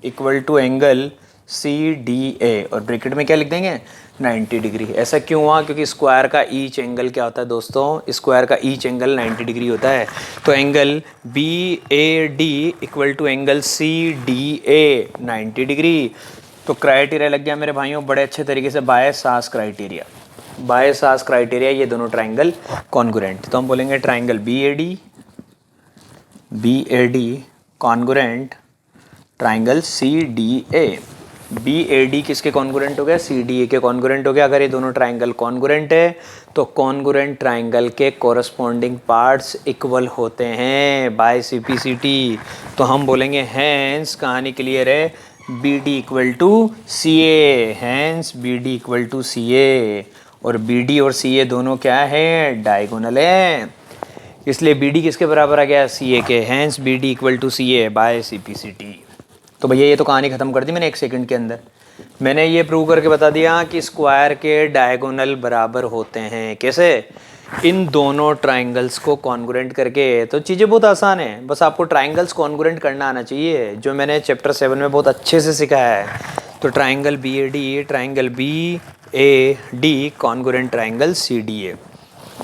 A: equal to angle C D A, और ब्रैकेट में क्या लिख देंगे 90 डिग्री। ऐसा क्यों हुआ? क्योंकि स्क्वायर का ईच एंगल क्या होता है दोस्तों? स्क्वायर का ईच एंगल 90 डिग्री होता है। तो angle B A D equal to angle C D A 90 degree. तो क्राइटेरिया लग गया मेरे भाइयों बड़े अच्छे तरीके से, बाय-सास क्राइटेरिया। बाय-सास क्राइटेरिया, ये दोनों ट्राइंगल कॉन्ग्रुएंट। तो हम बोलेंगे triangle B A D congruent triangle C D A. B A D किसके कॉन्ग्रुएंट हो गया? सी डी ए के कॉन्ग्रुएंट हो गया। अगर ये दोनों ट्राइंगल कॉन्ग्रुएंट है तो कॉन्ग्रुएंट ट्राइंगल के कोरस्पॉन्डिंग पार्ट्स इक्वल होते हैं बाय सीपीसीटी। तो हम बोलेंगे हैंस, कहानी क्लियर है, B D equal to C A, hence B D equal to C A. और बी डी और सी ए दोनों क्या है? डायगोनल है, इसलिए बी डी किसके बराबर आ गया? सी ए के। Hence B D equal to C A by C P C T. तो भैया ये तो कहानी ख़त्म कर दी मैंने 1 सेकंड के अंदर। मैंने ये प्रूव करके बता दिया कि स्क्वायर के डायगोनल बराबर होते हैं। कैसे? इन दोनों ट्राइंगल्स को कॉन्ग्रुएंट करके। तो चीज़ें बहुत आसान है, बस आपको ट्राइंगल्स कॉन्ग्रुएंट करना आना चाहिए, जो मैंने चैप्टर 7 में बहुत अच्छे से सिखाया है। तो triangle B A D, triangle B A D congruent triangle C D A,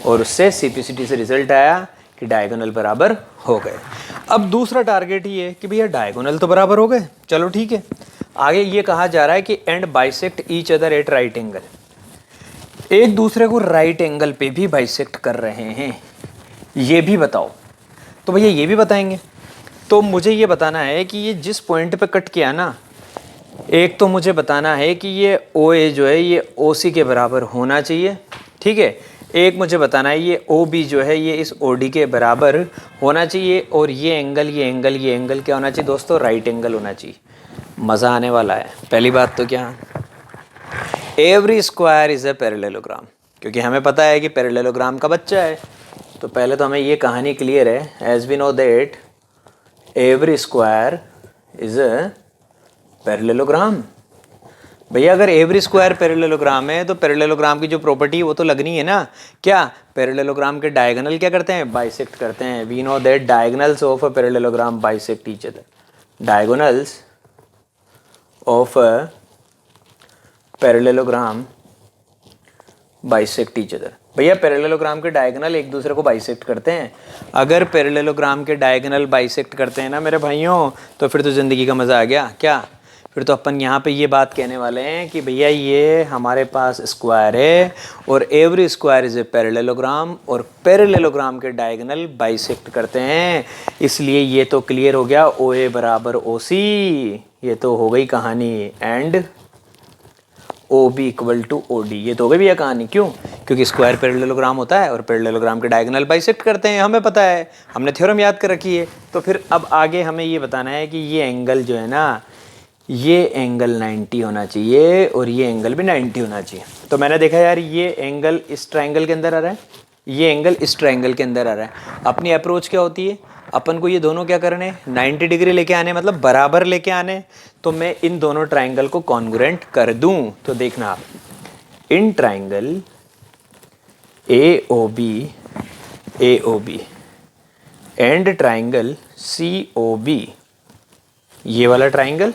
A: और उससे सीपीसीटी से रिजल्ट आया कि डायगोनल बराबर हो गए। अब दूसरा टारगेट ये कि भैया डायगोनल तो बराबर हो गए, चलो ठीक है। आगे ये कहा जा रहा है कि and bisect each other at right angle, एक दूसरे को राइट एंगल पे भी बाइसेक्ट कर रहे हैं, ये भी बताओ। तो भैया ये भी बताएंगे। तो मुझे ये बताना है कि ये जिस पॉइंट पे कट किया ना, एक तो मुझे बताना है कि ये ओ ए जो है ये ओ सी के बराबर होना चाहिए, ठीक है। एक मुझे बताना है ये ओ बी जो है ये इस ओ डी के बराबर होना चाहिए, और ये एंगल क्या होना चाहिए दोस्तों? राइट एंगल होना चाहिए। मज़ा आने वाला है। पहली बात तो क्या, every square is a parallelogram, क्योंकि हमें पता है कि पैरेललोग्राम का बच्चा है। तो पहले तो हमें ये कहानी क्लियर है, as we know that every square is a parallelogram. भैया अगर एवरी स्क्वायर पैरेललोग्राम है तो पैरेललोग्राम की जो प्रॉपर्टी है वो तो लगनी है ना। क्या? पैरेललोग्राम के डायगोनल क्या करते हैं? बाइसेक्ट करते हैं। We know that diagonals of a parallelogram bisect each other. Diagonals of a parallelogram bisect each other. भैया पैरेललोग्राम के डायगोनल एक दूसरे को बाइसेक्ट करते हैं। अगर पैरेललोग्राम के डायगोनल बाइसेक्ट करते हैं ना मेरे भाइयों, तो फिर तो ज़िंदगी का मज़ा आ गया। क्या? फिर तो अपन यहाँ पे ये बात कहने वाले हैं कि भैया ये हमारे पास स्क्वायर है और every square is a parallelogram, और पैरेललोग्राम के डायगोनल बाइसेक्ट करते हैं। इसलिए ये तो क्लियर हो गया, ओ ए बराबर ओ सी, ये तो हो गई कहानी। And O B equal to O D, ये तो हो गई भैया कहानी। क्यों? क्योंकि स्क्वायर पैरेललोग्राम होता है और पैरेललोग्राम के डायगोनल बाइसेक्ट करते हैं, हमें पता है, हमने थ्योरम याद कर रखी है। तो फिर अब आगे हमें ये बताना है कि ये एंगल जो है ना, ये एंगल 90 होना चाहिए और ये एंगल भी 90 होना चाहिए। तो मैंने देखा यार ये एंगल इस ट्रायंगल के अंदर आ रहा है, ये एंगल इस ट्रायंगल के अंदर आ रहा है। अपनी अप्रोच क्या होती है? अपन को ये दोनों क्या करने, 90 डिग्री लेके आने, मतलब बराबर लेके आने। तो मैं इन दोनों ट्रायंगल को कॉन्ग्रुएंट कर दूं। तो देखना आप, in triangle A O B and triangle C O B, ये वाला ट्रायंगल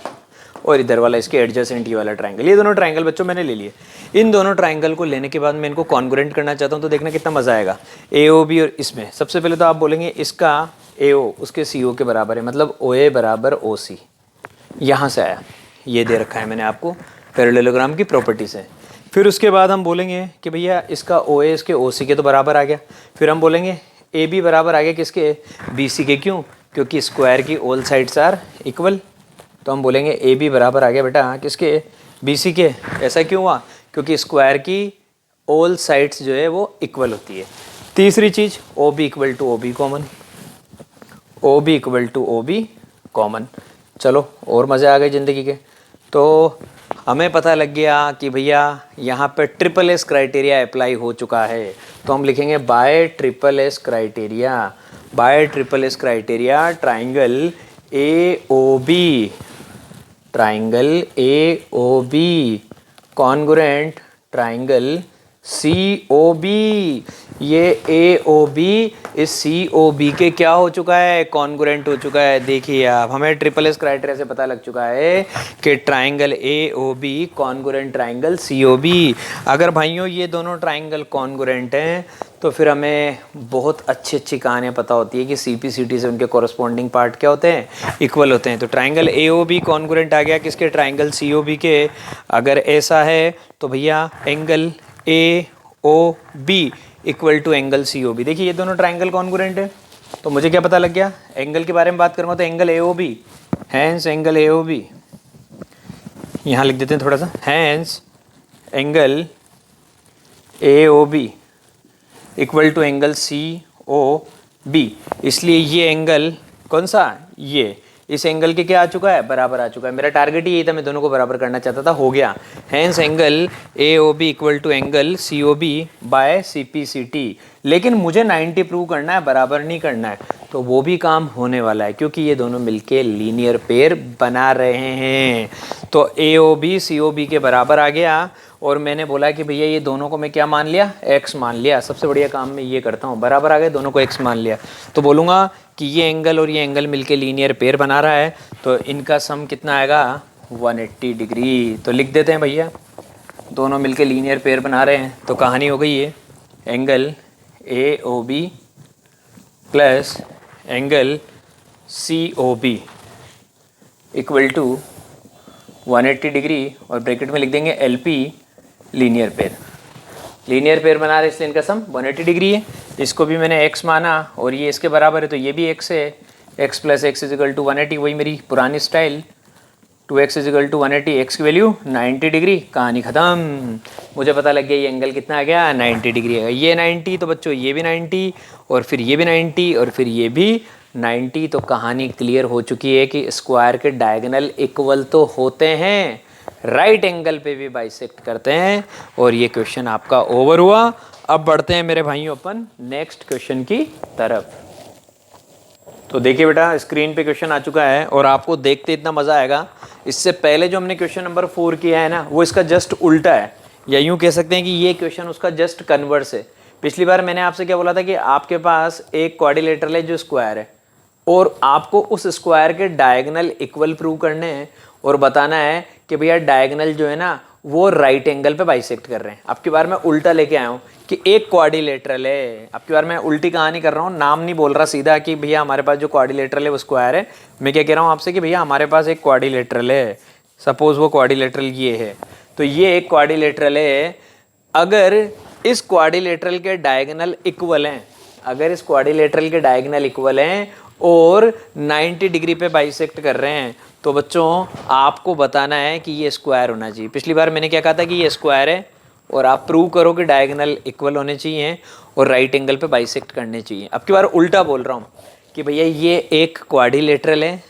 A: और इधर वाला इसके एडजेसेंट ये वाला ट्रायंगल, ये दोनों ट्रायंगल बच्चों मैंने ले लिए। इन दोनों ट्रायंगल को लेने के बाद मैं इनको कॉन्ग्रुएंट करना चाहता हूँ। तो देखना कितना मज़ा आएगा। ए ओ बी और इसमें सबसे पहले तो आप बोलेंगे इसका ए ओ उसके सी ओ के बराबर है, मतलब ओ ए बराबर ओ सी, यहाँ से आया, ये दे रखा है मैंने आपको पैरेललोग्राम की प्रॉपर्टी से। फिर उसके बाद हम बोलेंगे कि भैया इसका ओ ए इसके ओ सी के तो बराबर आ गया। फिर हम बोलेंगे ए बी बराबर आ गया किसके? बी सी के। क्यों? क्योंकि स्क्वायर की ऑल साइड्स आर इक्वल। तो हम बोलेंगे ए बी बराबर आ गया बेटा किसके? बी सी के। ऐसा क्यों हुआ? क्योंकि स्क्वायर की ऑल साइड्स जो है वो इक्वल होती है। तीसरी चीज़, O B equal to O B common, O B equal to O B common. चलो और मज़े आ गए ज़िंदगी के। तो हमें पता लग गया कि भैया यहाँ पे ट्रिपल एस क्राइटेरिया अप्लाई हो चुका है। तो हम लिखेंगे by triple S criteria, by triple S criteria triangle A O B, triangle A O B congruent triangle C O B, ये ए ओ बी इस सी ओ बी के क्या हो चुका है, कॉन्ग्रुएंट हो चुका है। देखिए आप, हमें ट्रिपल एस क्राइटेरिया से पता लग चुका है कि triangle A O B congruent triangle C O B. अगर भाइयों ये दोनों ट्राइंगल कॉन्ग्रुएंट हैं तो फिर हमें बहुत अच्छी अच्छी कहानियाँ पता होती है कि सी पी सी टी से उनके कॉरस्पॉन्डिंग पार्ट क्या होते हैं, इक्वल होते हैं। तो triangle A O B congruent आ गया किसके, ट्राइंगल सी ओ बी के। अगर ऐसा है तो भैया angle A O B equal to angle C O B. देखिए ये दोनों ट्राइंगल कॉन्ग्रुएंट है, तो मुझे क्या पता लग गया, एंगल के बारे में बात करूँगा तो angle A O B, hence angle A O B, यहाँ लिख देते हैं थोड़ा सा, hence angle A O B equal to angle C O B. इसलिए ये एंगल कौन सा, ये इस एंगल के क्या आ चुका है, बराबर आ चुका है। मेरा टारगेट ही यही था, मैं दोनों को बराबर करना चाहता था, हो गया। Hence angle A O B equal to angle C O B by C P C T. लेकिन मुझे 90 प्रूव करना है, बराबर नहीं करना है, तो वो भी काम होने वाला है क्योंकि ये दोनों मिलके लीनियर पेयर बना रहे हैं। तो ए O B C O B के बराबर आ गया और मैंने बोला कि भैया ये दोनों को मैं क्या मान लिया, x मान लिया। सबसे बढ़िया काम मैं ये करता हूँ, बराबर आ गए, दोनों को x मान लिया, तो बोलूँगा कि ये एंगल और ये एंगल मिलके लीनियर पेयर बना रहा है, तो इनका सम कितना आएगा, 180 डिग्री। तो लिख देते हैं भैया, दोनों मिलके लीनियर पेयर बना रहे हैं, तो कहानी हो गई है angle A O B plus angle C O B equal to 180 degree, और ब्रैकेट में लिख देंगे L P linear pair. Linear pair बना रहे इसलिए इनका सम 180 डिग्री है। इसको भी मैंने x माना और ये इसके बराबर है, तो ये भी x है, x plus x is equal to 180, वही मेरी पुरानी style, 2x is equal to 180, x की वैल्यू 90 डिग्री, कहानी ख़त्म। मुझे पता लग गया ये एंगल कितना आ गया, 90 डिग्री है। ये 90 तो बच्चों ये भी 90 और फिर ये भी 90 और फिर ये भी 90, तो कहानी क्लियर हो चुकी है कि स्क्वायर के डायगोनल इक्वल तो होते हैं, राइट एंगल पे भी बाइसेक्ट करते हैं। और ये क्वेश्चन आपका ओवर हुआ। अब बढ़ते हैं मेरे भाइयों अपन नेक्स्ट क्वेश्चन की तरफ। तो देखिए बेटा, स्क्रीन पे क्वेश्चन आ चुका है और आपको देखते इतना मज़ा आएगा। इससे पहले जो हमने क्वेश्चन नंबर 4 किया है ना, वो इसका जस्ट उल्टा है, या यूँ कह सकते हैं कि ये क्वेश्चन उसका जस्ट कन्वर्स है। पिछली बार मैंने आपसे क्या बोला था कि आपके पास एक क्वाड्रिलेटरल है जो स्क्वायर है, और आपको उस स्क्वायर के डायगोनल इक्वल प्रूव करने हैं और बताना है कि भैया डायगोनल जो है ना वो राइट एंगल पे बाइसेक्ट कर रहे हैं। अब की बार मैं उल्टा लेके आया हूँ कि एक क्वाड्रिलेटरल है। अब की बार मैं उल्टी कहानी कर रहा हूँ, नाम नहीं बोल रहा सीधा कि भैया हमारे पास जो क्वाड्रिलेटरल है वो स्क्वायर है। मैं क्या कह रहा हूँ आपसे कि भैया हमारे पास एक क्वाड्रिलेटरल है, सपोज वो क्वाड्रिलेटरल ये है, तो ये एक क्वाड्रिलेटरल है। अगर इस क्वाड्रिलेटरल के डायगोनल इक्वल हैं, अगर इस क्वाड्रिलेटरल के डायगोनल इक्वल हैं और 90 डिग्री पे बाइसेक्ट कर रहे हैं, तो बच्चों आपको बताना है कि ये स्क्वायर होना चाहिए। पिछली बार मैंने क्या कहा था कि ये स्क्वायर है, और आप प्रूव करो कि डायगोनल इक्वल होने चाहिए और राइट एंगल पे बाइसेक्ट करने चाहिए। अब की बार उल्टा बोल रहा हूँ कि भैया ये एक क्वाड्रिलेटरल है,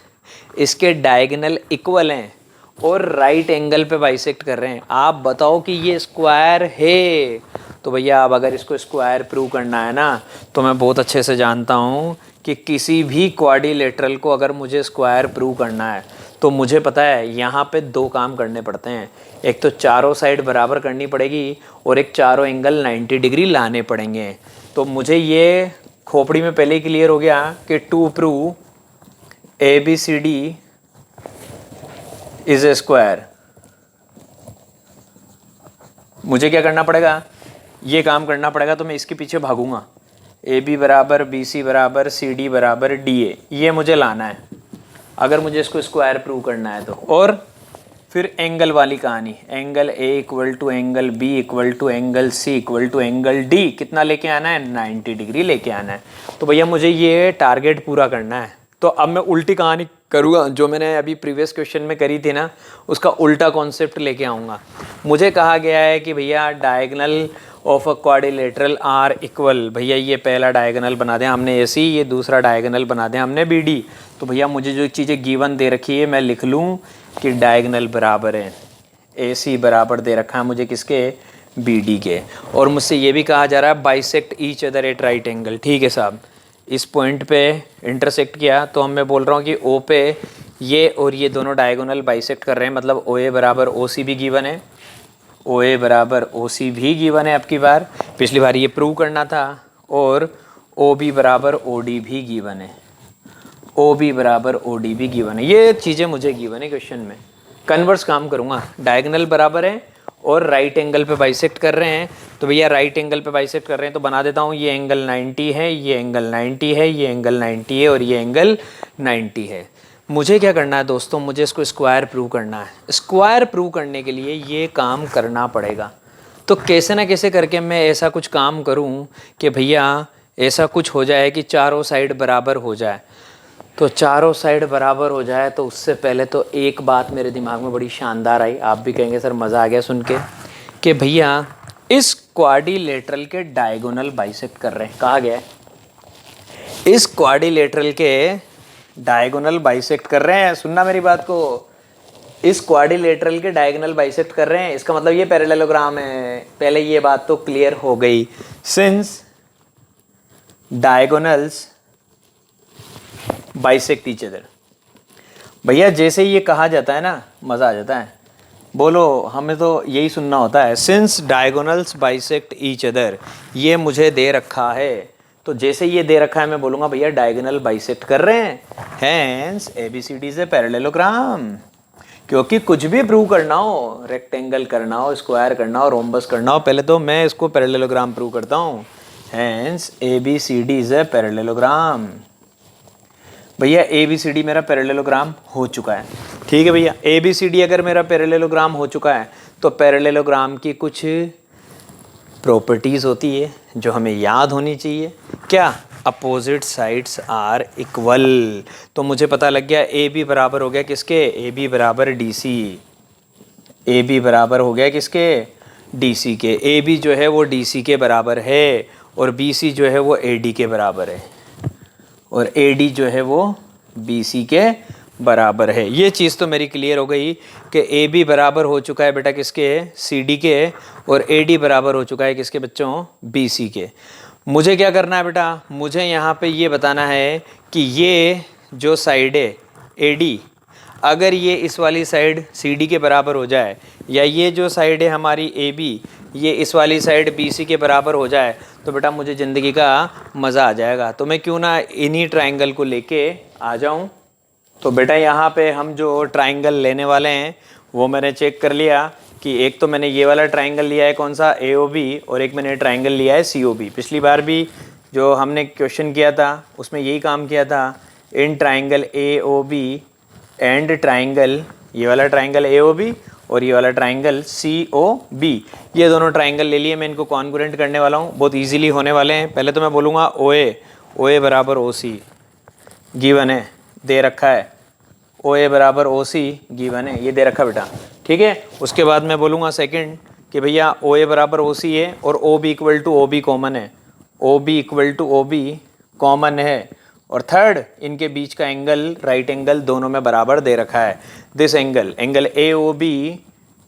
A: इसके डायगोनल इक्वल हैं और राइट एंगल पे बाइसेक्ट कर रहे हैं, आप बताओ कि ये स्क्वायर है। तो भैया अब अगर इसको स्क्वायर प्रूव करना है ना, तो मैं बहुत अच्छे से जानता हूँ कि किसी भी क्वाड्रिलेटरल को अगर मुझे स्क्वायर प्रूव करना है तो मुझे पता है यहाँ पे दो काम करने पड़ते हैं। एक तो चारों साइड बराबर करनी पड़ेगी और एक चारों एंगल 90 डिग्री लाने पड़ेंगे। तो मुझे ये खोपड़ी में पहले ही क्लियर हो गया कि to prove ABCD is a square, मुझे क्या करना पड़ेगा, ये काम करना पड़ेगा। तो मैं इसके पीछे भागूंगा, AB बराबर BC बराबर CD बराबर DA, ये मुझे लाना है अगर मुझे इसको स्क्वायर प्रूव करना है तो। और फिर एंगल वाली कहानी, angle A equal to angle B equal to angle C equal to angle D कितना लेके आना है, 90 डिग्री लेके आना है। तो भैया मुझे ये टारगेट पूरा करना है। तो अब मैं उल्टी कहानी करूँगा, जो मैंने अभी प्रीवियस क्वेश्चन में करी थी ना, उसका उल्टा कॉन्सेप्ट लेके आऊँगा। मुझे कहा गया है कि भैया diagonal of a quadrilateral are equal, भैया ये पहला डायगोनल बना दें हमने AC, ये दूसरा डायगोनल बना दें हमने BD। तो भैया मुझे जो चीज़ें गिवन दे रखी है मैं लिख लूँ कि डायगोनल बराबर है, AC बराबर दे रखा है मुझे किसके, BD के। और मुझसे ये भी कहा जा रहा है bisect each other at right angle. ठीक है साहब, इस पॉइंट पे इंटरसेक्ट किया तो मैं बोल रहा हूँ कि O पे ये और ये दोनों डायगोनल बाइसेक्ट कर रहे हैं, मतलब OA बराबर OC भी गिवन है ओ ए बराबर ओ सी भी गिवन है आपकी बार, पिछली बार ये प्रूव करना था, और ओ बी बराबर ओ डी भी गिवन है, ओ बी बराबर ओ डी भी गिवन है। ये चीज़ें मुझे गिवन है क्वेश्चन में। कन्वर्स काम करूँगा, डायगोनल बराबर है और राइट एंगल पे बाइसेक्ट कर रहे हैं, तो भैया राइट एंगल पे बाइसेक्ट कर रहे हैं तो बना देता हूँ, ये एंगल 90 है, ये एंगल 90 है, ये एंगल 90 है और ये एंगल 90 है। मुझे क्या करना है दोस्तों, मुझे इसको स्क्वायर प्रूव करना है। स्क्वायर प्रूव करने के लिए ये काम करना पड़ेगा, तो कैसे ना कैसे करके मैं ऐसा कुछ काम करूं कि भैया ऐसा कुछ हो जाए कि चारों साइड बराबर हो जाए। तो चारों साइड बराबर हो जाए तो उससे पहले तो एक बात मेरे दिमाग में बड़ी शानदार आई, आप भी कहेंगे सर मज़ा आ गया सुन के, कि भैया इस क्वाड्रिलेटरल के डायगोनल बाइसेक्ट कर रहे हैं। कहा गया है इस क्वाड्रिलेटरल के डायगोनल बाइसेक्ट कर रहे हैं, सुनना मेरी बात को, इस क्वाड्रिलेटरल के डायगोनल बाइसेक्ट कर रहे हैं, इसका मतलब ये पैरेललोग्राम है। पहले ये बात तो क्लियर हो गई, since diagonals bisect each other. भैया जैसे ये कहा जाता है ना, मज़ा आ जाता है, बोलो हमें तो यही सुनना होता है, since diagonals bisect each other, ये मुझे दे रखा है, तो जैसे ये दे रखा है मैं बोलूँगा भैया डायगोनल बाइसेक्ट कर रहे हैं, hence ABCD is a parallelogram. क्योंकि कुछ भी प्रूव करना हो, रेक्टेंगल करना हो, स्क्वायर करना हो, रोम्बस करना हो, पहले तो मैं इसको पैरेललोग्राम प्रूव करता हूँ, hence ABCD is a parallelogram. भैया ABCD मेरा पैरेललोग्राम हो चुका है, ठीक है भैया। ABCD अगर मेरा पैरेललोग्राम हो चुका है तो पैरेललोग्राम की कुछ प्रॉपर्टीज़ होती है जो हमें याद होनी चाहिए। क्या? Opposite sides are equal. तो मुझे पता लग गया AB बराबर हो गया किसके, AB बराबर DC, AB बराबर हो गया किसके, DC के। AB जो है वो DC के बराबर है और BC जो है वो AD के बराबर है और AD जो है वो BC के बराबर है। ये चीज़ तो मेरी क्लियर हो गई कि AB बराबर हो चुका है बेटा किसके, CD के, और AD बराबर हो चुका है किसके बच्चों, BC के। मुझे क्या करना है बेटा, मुझे यहाँ पे ये बताना है कि ये जो साइड है AD, अगर ये इस वाली साइड CD के बराबर हो जाए, या ये जो साइड है हमारी AB ये इस वाली साइड BC के बराबर हो जाए, तो बेटा मुझे ज़िंदगी का मज़ा आ जाएगा। तो मैं क्यों ना इन्हीं ट्रायंगल को लेके आ जाऊं। तो बेटा यहाँ पे हम जो ट्रायंगल लेने वाले हैं वो मैंने चेक कर लिया कि एक तो मैंने ये वाला ट्रायंगल लिया है कौन सा, AOB, और एक मैंने ट्रायंगल लिया है COB। पिछली बार भी जो हमने क्वेश्चन किया था उसमें यही काम किया था, in triangle AOB and triangle, ये वाला ट्रायंगल AOB और ये वाला ट्रायंगल COB, ये दोनों ट्रायंगल ले लिए। मैं इनको कॉन्ग्रुएंट करने वाला हूँ, बहुत इजीली होने वाले हैं। पहले तो मैं बोलूँगा OA बराबर OC गिवन है, दे रखा है, OA बराबर OC गिवन है, ये दे रखा बेटा, ठीक है। उसके बाद मैं बोलूँगा सेकंड कि भैया OA बराबर OC है और OB equal to OB common है, OB equal to OB common है, और थर्ड इनके बीच का एंगल, राइट एंगल दोनों में बराबर दे रखा है। This angle AOB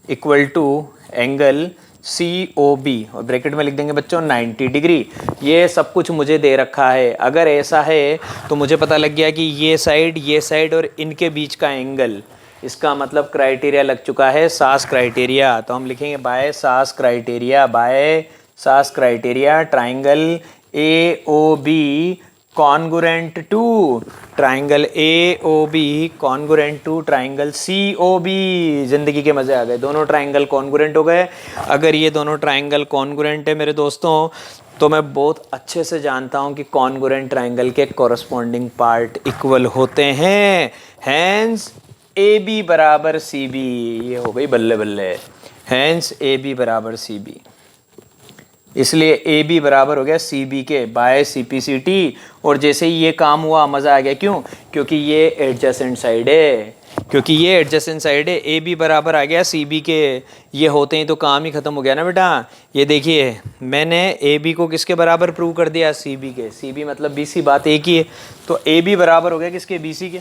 A: equal to angle COB, और ब्रैकेट में लिख देंगे बच्चों 90 डिग्री। ये सब कुछ मुझे दे रखा है। अगर ऐसा है तो मुझे पता लग गया कि ये साइड और इनके बीच का एंगल, इसका मतलब क्राइटेरिया लग चुका है सास क्राइटेरिया। तो हम लिखेंगे by SAS criteria triangle AOB congruent to triangle AOB congruent to triangle COB। जिंदगी के मज़े आ गए, दोनों ट्राइंगल कॉन्गुरेंट हो गए। अगर ये दोनों ट्राइंगल कॉन्गुरेंट है मेरे दोस्तों, तो मैं बहुत अच्छे से जानता हूँ कि कॉन्गुरेंट ट्राइंगल के कॉरस्पॉन्डिंग पार्ट इक्वल होते हैं, हैंस AB बराबर CB। ये हो गई बल्ले बल्ले, हैंस AB बराबर CB, इसलिए AB बराबर हो गया CB के बाय CPCT। और जैसे ही ये काम हुआ मज़ा आ गया, क्यों? क्योंकि ये एडजेसेंट साइड है, AB बराबर आ गया CB के। ये होते ही तो काम ही ख़त्म हो गया ना बेटा। ये देखिए मैंने AB को किसके बराबर प्रूव कर दिया, CB के। CB मतलब BC, बात एक ही है। तो AB बराबर हो गया किसके, BC के।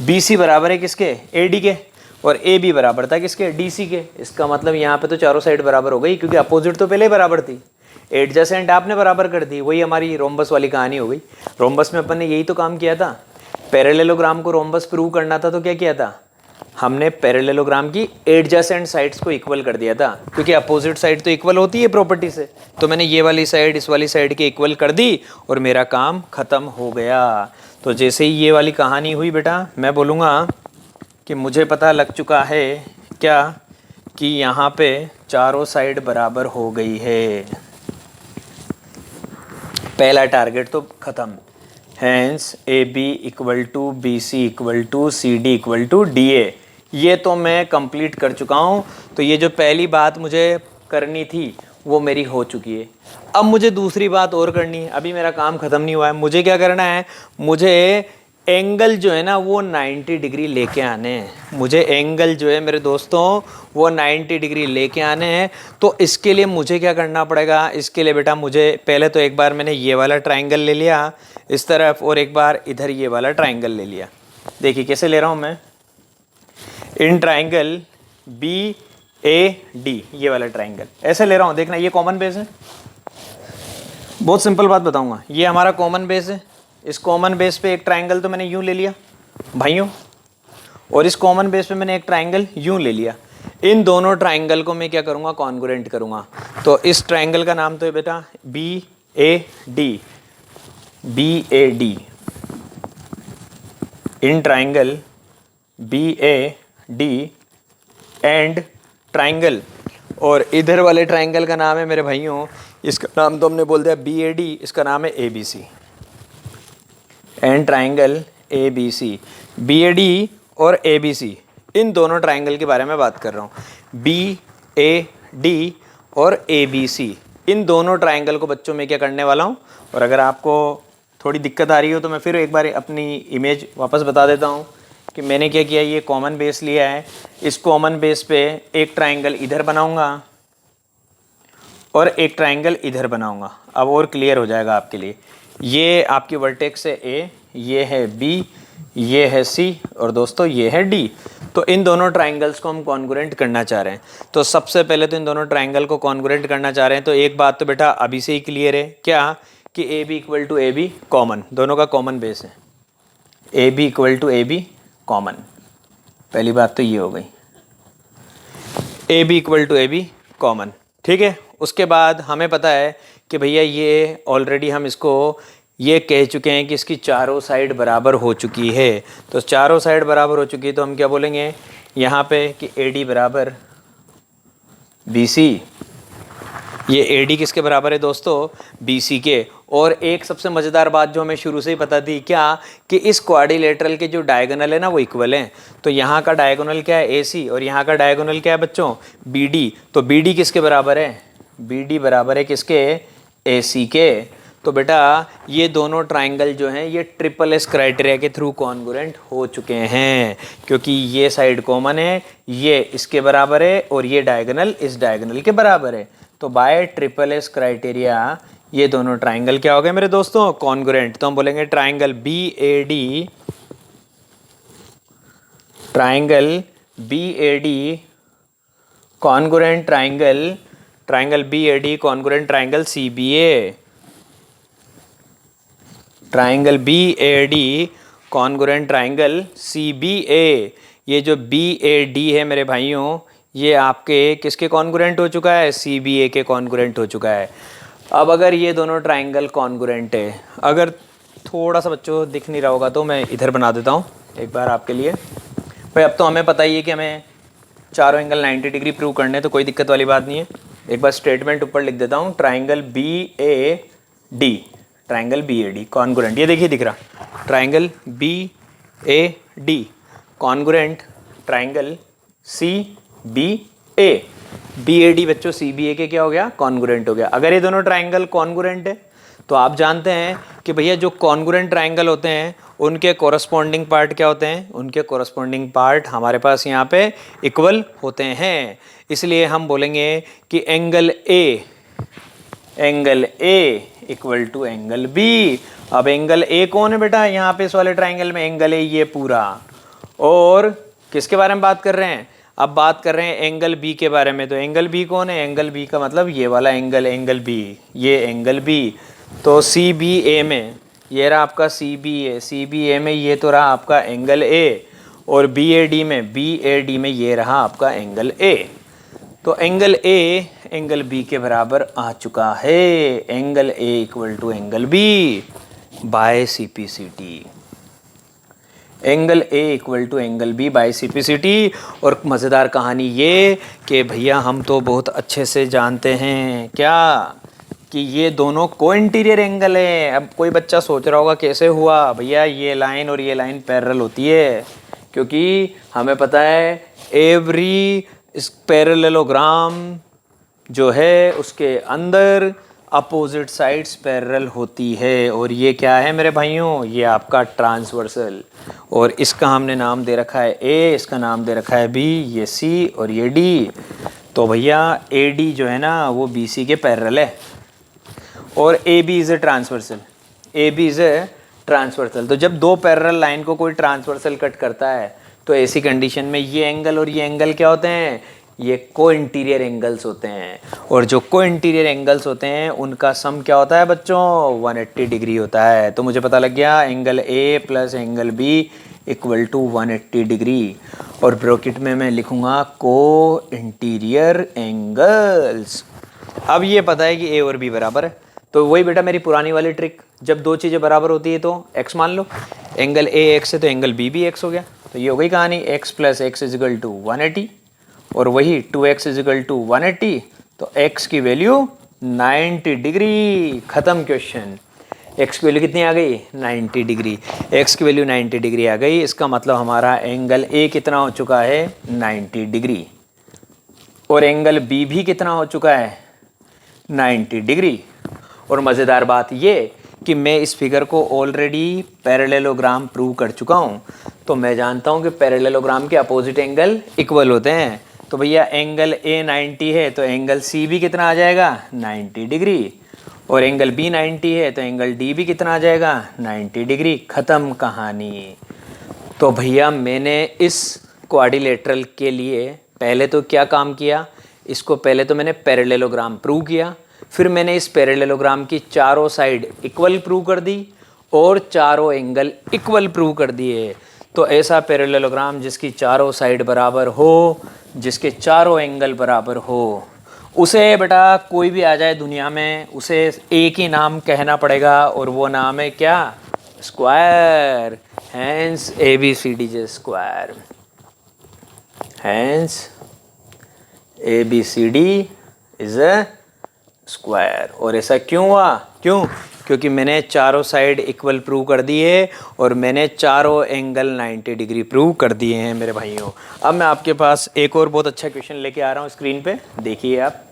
A: BC बराबर है किसके, AD के, और AB बराबर था किसके, DC के। इसका मतलब यहाँ पे तो चारों साइड बराबर हो गई, क्योंकि अपोजिट तो पहले ही बराबर थी, एडजेसेंट आपने बराबर कर दी। वही हमारी रोम्बस वाली कहानी हो गई। रोम्बस में अपन ने यही तो काम किया था, पैरेललोग्राम को रोम्बस प्रूव करना था तो क्या किया था, हमने पैरेललोग्राम की एडजेसेंट साइड्स को इक्वल कर दिया था, क्योंकि अपोजिट साइड तो इक्वल होती है प्रॉपर्टी से। तो मैंने ये वाली साइड इस वाली साइड के इक्वल कर दी और मेरा काम ख़त्म हो गया। तो जैसे ही ये वाली कहानी हुई बेटा, मैं बोलूँगा कि मुझे पता लग चुका है क्या, कि यहाँ पे चारों साइड बराबर हो गई है। पहला टारगेट तो ख़त्म। Hence A B equal to B C equal to C D equal to D A, ये तो मैं कंप्लीट कर चुका हूँ। तो ये जो पहली बात मुझे करनी थी वो मेरी हो चुकी है। अब मुझे दूसरी बात और करनी है। अभी मेरा काम ख़त्म नहीं हुआ है। मुझे क्या करना है, मुझे एंगल जो है ना वो 90 डिग्री लेके आने हैं। मुझे एंगल जो है मेरे दोस्तों वो 90 डिग्री लेके आने हैं। तो इसके लिए मुझे क्या करना पड़ेगा, इसके लिए बेटा मुझे पहले तो एक बार मैंने ये वाला ट्राइंगल ले लिया इस तरफ, और एक बार इधर ये वाला ट्राइंगल ले लिया। देखिए कैसे ले रहा हूँ मैं, in triangle B A D, ये वाला ट्राइंगल ऐसे ले रहा हूँ। देखना ये कॉमन बेस है। बहुत सिंपल बात बताऊँगा, ये हमारा कॉमन बेस है। इस कॉमन बेस पे एक ट्राइंगल तो मैंने यूँ ले लिया भाइयों, और इस कॉमन बेस पे मैंने एक ट्राइंगल यूँ ले लिया। इन दोनों ट्राइंगल को मैं क्या करूँगा, कॉन्ग्रुएंट करूँगा। तो इस ट्राइंगल का नाम तो है बेटा B A D, B A D. In triangle B A D and triangle, और इधर वाले ट्राइंगल का नाम है मेरे भाइयों, इसका नाम तो हमने बोल दिया बी ए डी, इसका नाम है A B C. And triangle A B C, B A D और ए बी सी, इन दोनों ट्राइंगल के बारे में बात कर रहा हूँ। बी ए डी और ए बी सी, इन दोनों ट्राइंगल को बच्चों में क्या करने वाला हूँ। और अगर आपको थोड़ी दिक्कत आ रही हो तो मैं फिर एक बार अपनी इमेज वापस बता देता हूँ कि मैंने क्या किया। ये कॉमन बेस लिया है, इस कॉमन बेस पे एक ट्राइंगल इधर बनाऊँगा और एक ट्राइंगल इधर बनाऊँगा। अब और क्लियर हो जाएगा आपके लिए। ये आपकी वर्टेक्स है ए, ये है बी, ये है सी, और दोस्तों ये है डी। तो इन दोनों ट्राइंगल्स को हम कॉन्ग्रुएंट करना चाह रहे हैं। तो सबसे पहले तो इन दोनों ट्राइंगल को कॉन्ग्रुएंट करना चाह रहे हैं। तो एक बात तो बेटा अभी से ही क्लियर है क्या, कि A B equal to A B common, दोनों का कॉमन बेस है। A B equal to A B common, पहली बात तो ये हो गई। A B equal to A B common, ठीक है। उसके बाद हमें पता है कि भैया ये ऑलरेडी हम इसको ये कह चुके हैं कि इसकी चारों साइड बराबर हो चुकी है। तो चारों साइड बराबर हो चुकी है तो हम क्या बोलेंगे यहाँ पे कि ए डी बराबर बी सी। ये ए डी किसके बराबर है दोस्तों, बी सी के। और एक सबसे मज़ेदार बात जो हमें शुरू से ही पता थी क्या, कि इस क्वाड्रिलेटरल के जो डायगोनल है ना वो इक्वल हैं। तो यहाँ का डायगोनल क्या है, ए सी, और यहाँ का डायगोनल क्या है बच्चों, बी डी। तो बी डी किसके बराबर है, बी डी बराबर है किसके, ए सी के। तो बेटा ये दोनों ट्राइंगल जो हैं ये ट्रिपल एस क्राइटेरिया के थ्रू कॉन्ग्रुएंट हो चुके हैं, क्योंकि ये साइड कॉमन है, ये इसके बराबर है, और ये डायगोनल इस डायगोनल के बराबर है। तो बाय ट्रिपल एस क्राइटेरिया ये दोनों ट्राइंगल क्या हो गए मेरे दोस्तों, कॉन्ग्रुएंट। तो हम बोलेंगे triangle B A D, triangle B A D congruent triangle, triangle B A D congruent triangle C B A, triangle B A D congruent triangle C B A. ये जो बी ए डी है मेरे भाइयों, ये आपके किसके congruent हो चुका है, सी बी ए के कॉन्ग्रुएंट हो चुका है। अब अगर ये दोनों ट्राइंगल कॉन्ग्रुएंट है, अगर थोड़ा सा बच्चों दिख नहीं रहा होगा तो मैं इधर बना देता हूँ एक बार आपके लिए। भाई अब तो हमें पता ही है कि हमें चारों एंगल 90 डिग्री प्रूव करने, तो कोई दिक्कत वाली बात नहीं है। एक बार स्टेटमेंट ऊपर लिख देता हूँ, triangle B A D, triangle B A D congruent, ये देखिए दिख रहा, triangle B A D congruent triangle C B A. B A D बच्चों सी बी ए के क्या हो गया, कॉन्ग्रुएंट हो गया। अगर ये दोनों ट्राइंगल कॉन्ग्रुएंट है तो आप जानते हैं कि भैया जो कॉन्ग्रुएंट ट्राइंगल होते हैं उनके कोरस्पॉन्डिंग पार्ट क्या होते हैं, उनके कोरस्पॉन्डिंग पार्ट हमारे पास यहाँ पे इक्वल होते हैं। इसलिए हम बोलेंगे कि angle A equal to angle B. अब एंगल ए कौन है बेटा, यहाँ पे इस वाले ट्राइंगल में एंगल ए ये पूरा। और किसके बारे में बात कर रहे हैं, अब बात कर रहे हैं एंगल बी के बारे में। तो एंगल बी कौन है, एंगल बी का मतलब ये वाला एंगल, एंगल बी, ये एंगल बी। तो सी बी ए में ये रहा आपका सी बी ए, सी बी ए में ये तो रहा आपका एंगल ए। और BAD में ये रहा आपका एंगल A। तो एंगल A एंगल B के बराबर आ चुका है। Angle A equal to angle B by CPCT। Angle A equal to angle B by CPCT। और मज़ेदार कहानी ये कि भैया हम तो बहुत अच्छे से जानते हैं क्या कि ये दोनों को इंटीरियर एंगल है। अब कोई बच्चा सोच रहा होगा कैसे हुआ भैया, ये लाइन और ये लाइन पैरेलल होती है, क्योंकि हमें पता है एवरी पैरेललोग्राम जो है उसके अंदर अपोजिट साइड्स पैरेलल होती है। और ये क्या है मेरे भाइयों, ये आपका ट्रांसवर्सल। और इसका हमने नाम दे रखा है A, इसका नाम दे रखा है B, ये C और ये D। तो भैया AD जो है ना वो BC के पैरेलल है और AB is a transversal. AB is a transversal. तो जब दो पैरेलल लाइन को कोई ट्रांसवर्सल कट करता है तो ऐसी कंडीशन में ये एंगल और ये एंगल क्या होते हैं, ये को इंटीरियर एंगल्स होते हैं। और जो को इंटीरियर एंगल्स होते हैं उनका सम क्या होता है बच्चों, 180 डिग्री होता है। तो मुझे पता लग गया angle A plus angle B equal to 180 degree. और ब्रैकेट में मैं लिखूँगा को इंटीरियर एंगल्स। अब ये पता है कि A और B बराबर है, तो वही बेटा मेरी पुरानी वाली ट्रिक, जब दो चीज़ें बराबर होती है तो x मान लो, एंगल A x है तो एंगल B भी x हो गया। तो ये हो गई कहानी, x plus x is equal to 180 और वही 2x इज इक्वल टू 180। तो x की वैल्यू 90 डिग्री। ख़त्म क्वेश्चन। x की वैल्यू कितनी आ गई, 90 डिग्री। x की वैल्यू 90 डिग्री आ गई, इसका मतलब हमारा एंगल A कितना हो चुका है, 90 डिग्री। और एंगल B भी कितना हो चुका है, 90 डिग्री। और मज़ेदार बात ये कि मैं इस फिगर को ऑलरेडी पैरेललोग्राम प्रूव कर चुका हूँ। तो मैं जानता हूँ कि पैरेललोग्राम के अपोजिट एंगल इक्वल होते हैं। तो भैया एंगल A 90 है तो एंगल C भी कितना आ जाएगा, 90 डिग्री। और एंगल B 90 है तो एंगल D भी कितना आ जाएगा, 90 डिग्री। ख़त्म कहानी। तो भैया मैंने इस क्वाड्रिलेटरल के लिए पहले तो क्या काम किया, इसको पहले तो मैंने पैरेललोग्राम प्रूव किया, फिर मैंने इस पैरेललोग्राम की चारों साइड इक्वल प्रूव कर दी और चारों एंगल इक्वल प्रूव कर दिए। तो ऐसा पैरेललोग्राम जिसकी चारों साइड बराबर हो, जिसके चारों एंगल बराबर हो, उसे बेटा कोई भी आ जाए दुनिया में उसे एक ही नाम कहना पड़ेगा और वो नाम है क्या, square. Hence ABCD is square. Hence ABCD is a square. और ऐसा क्यों हुआ, क्योंकि मैंने चारों साइड इक्वल प्रूव कर दिए और मैंने चारों एंगल 90 डिग्री प्रूव कर दिए हैं मेरे भाइयों। अब मैं आपके पास एक और बहुत अच्छा क्वेश्चन लेके आ रहा हूँ स्क्रीन पे, देखिए आप।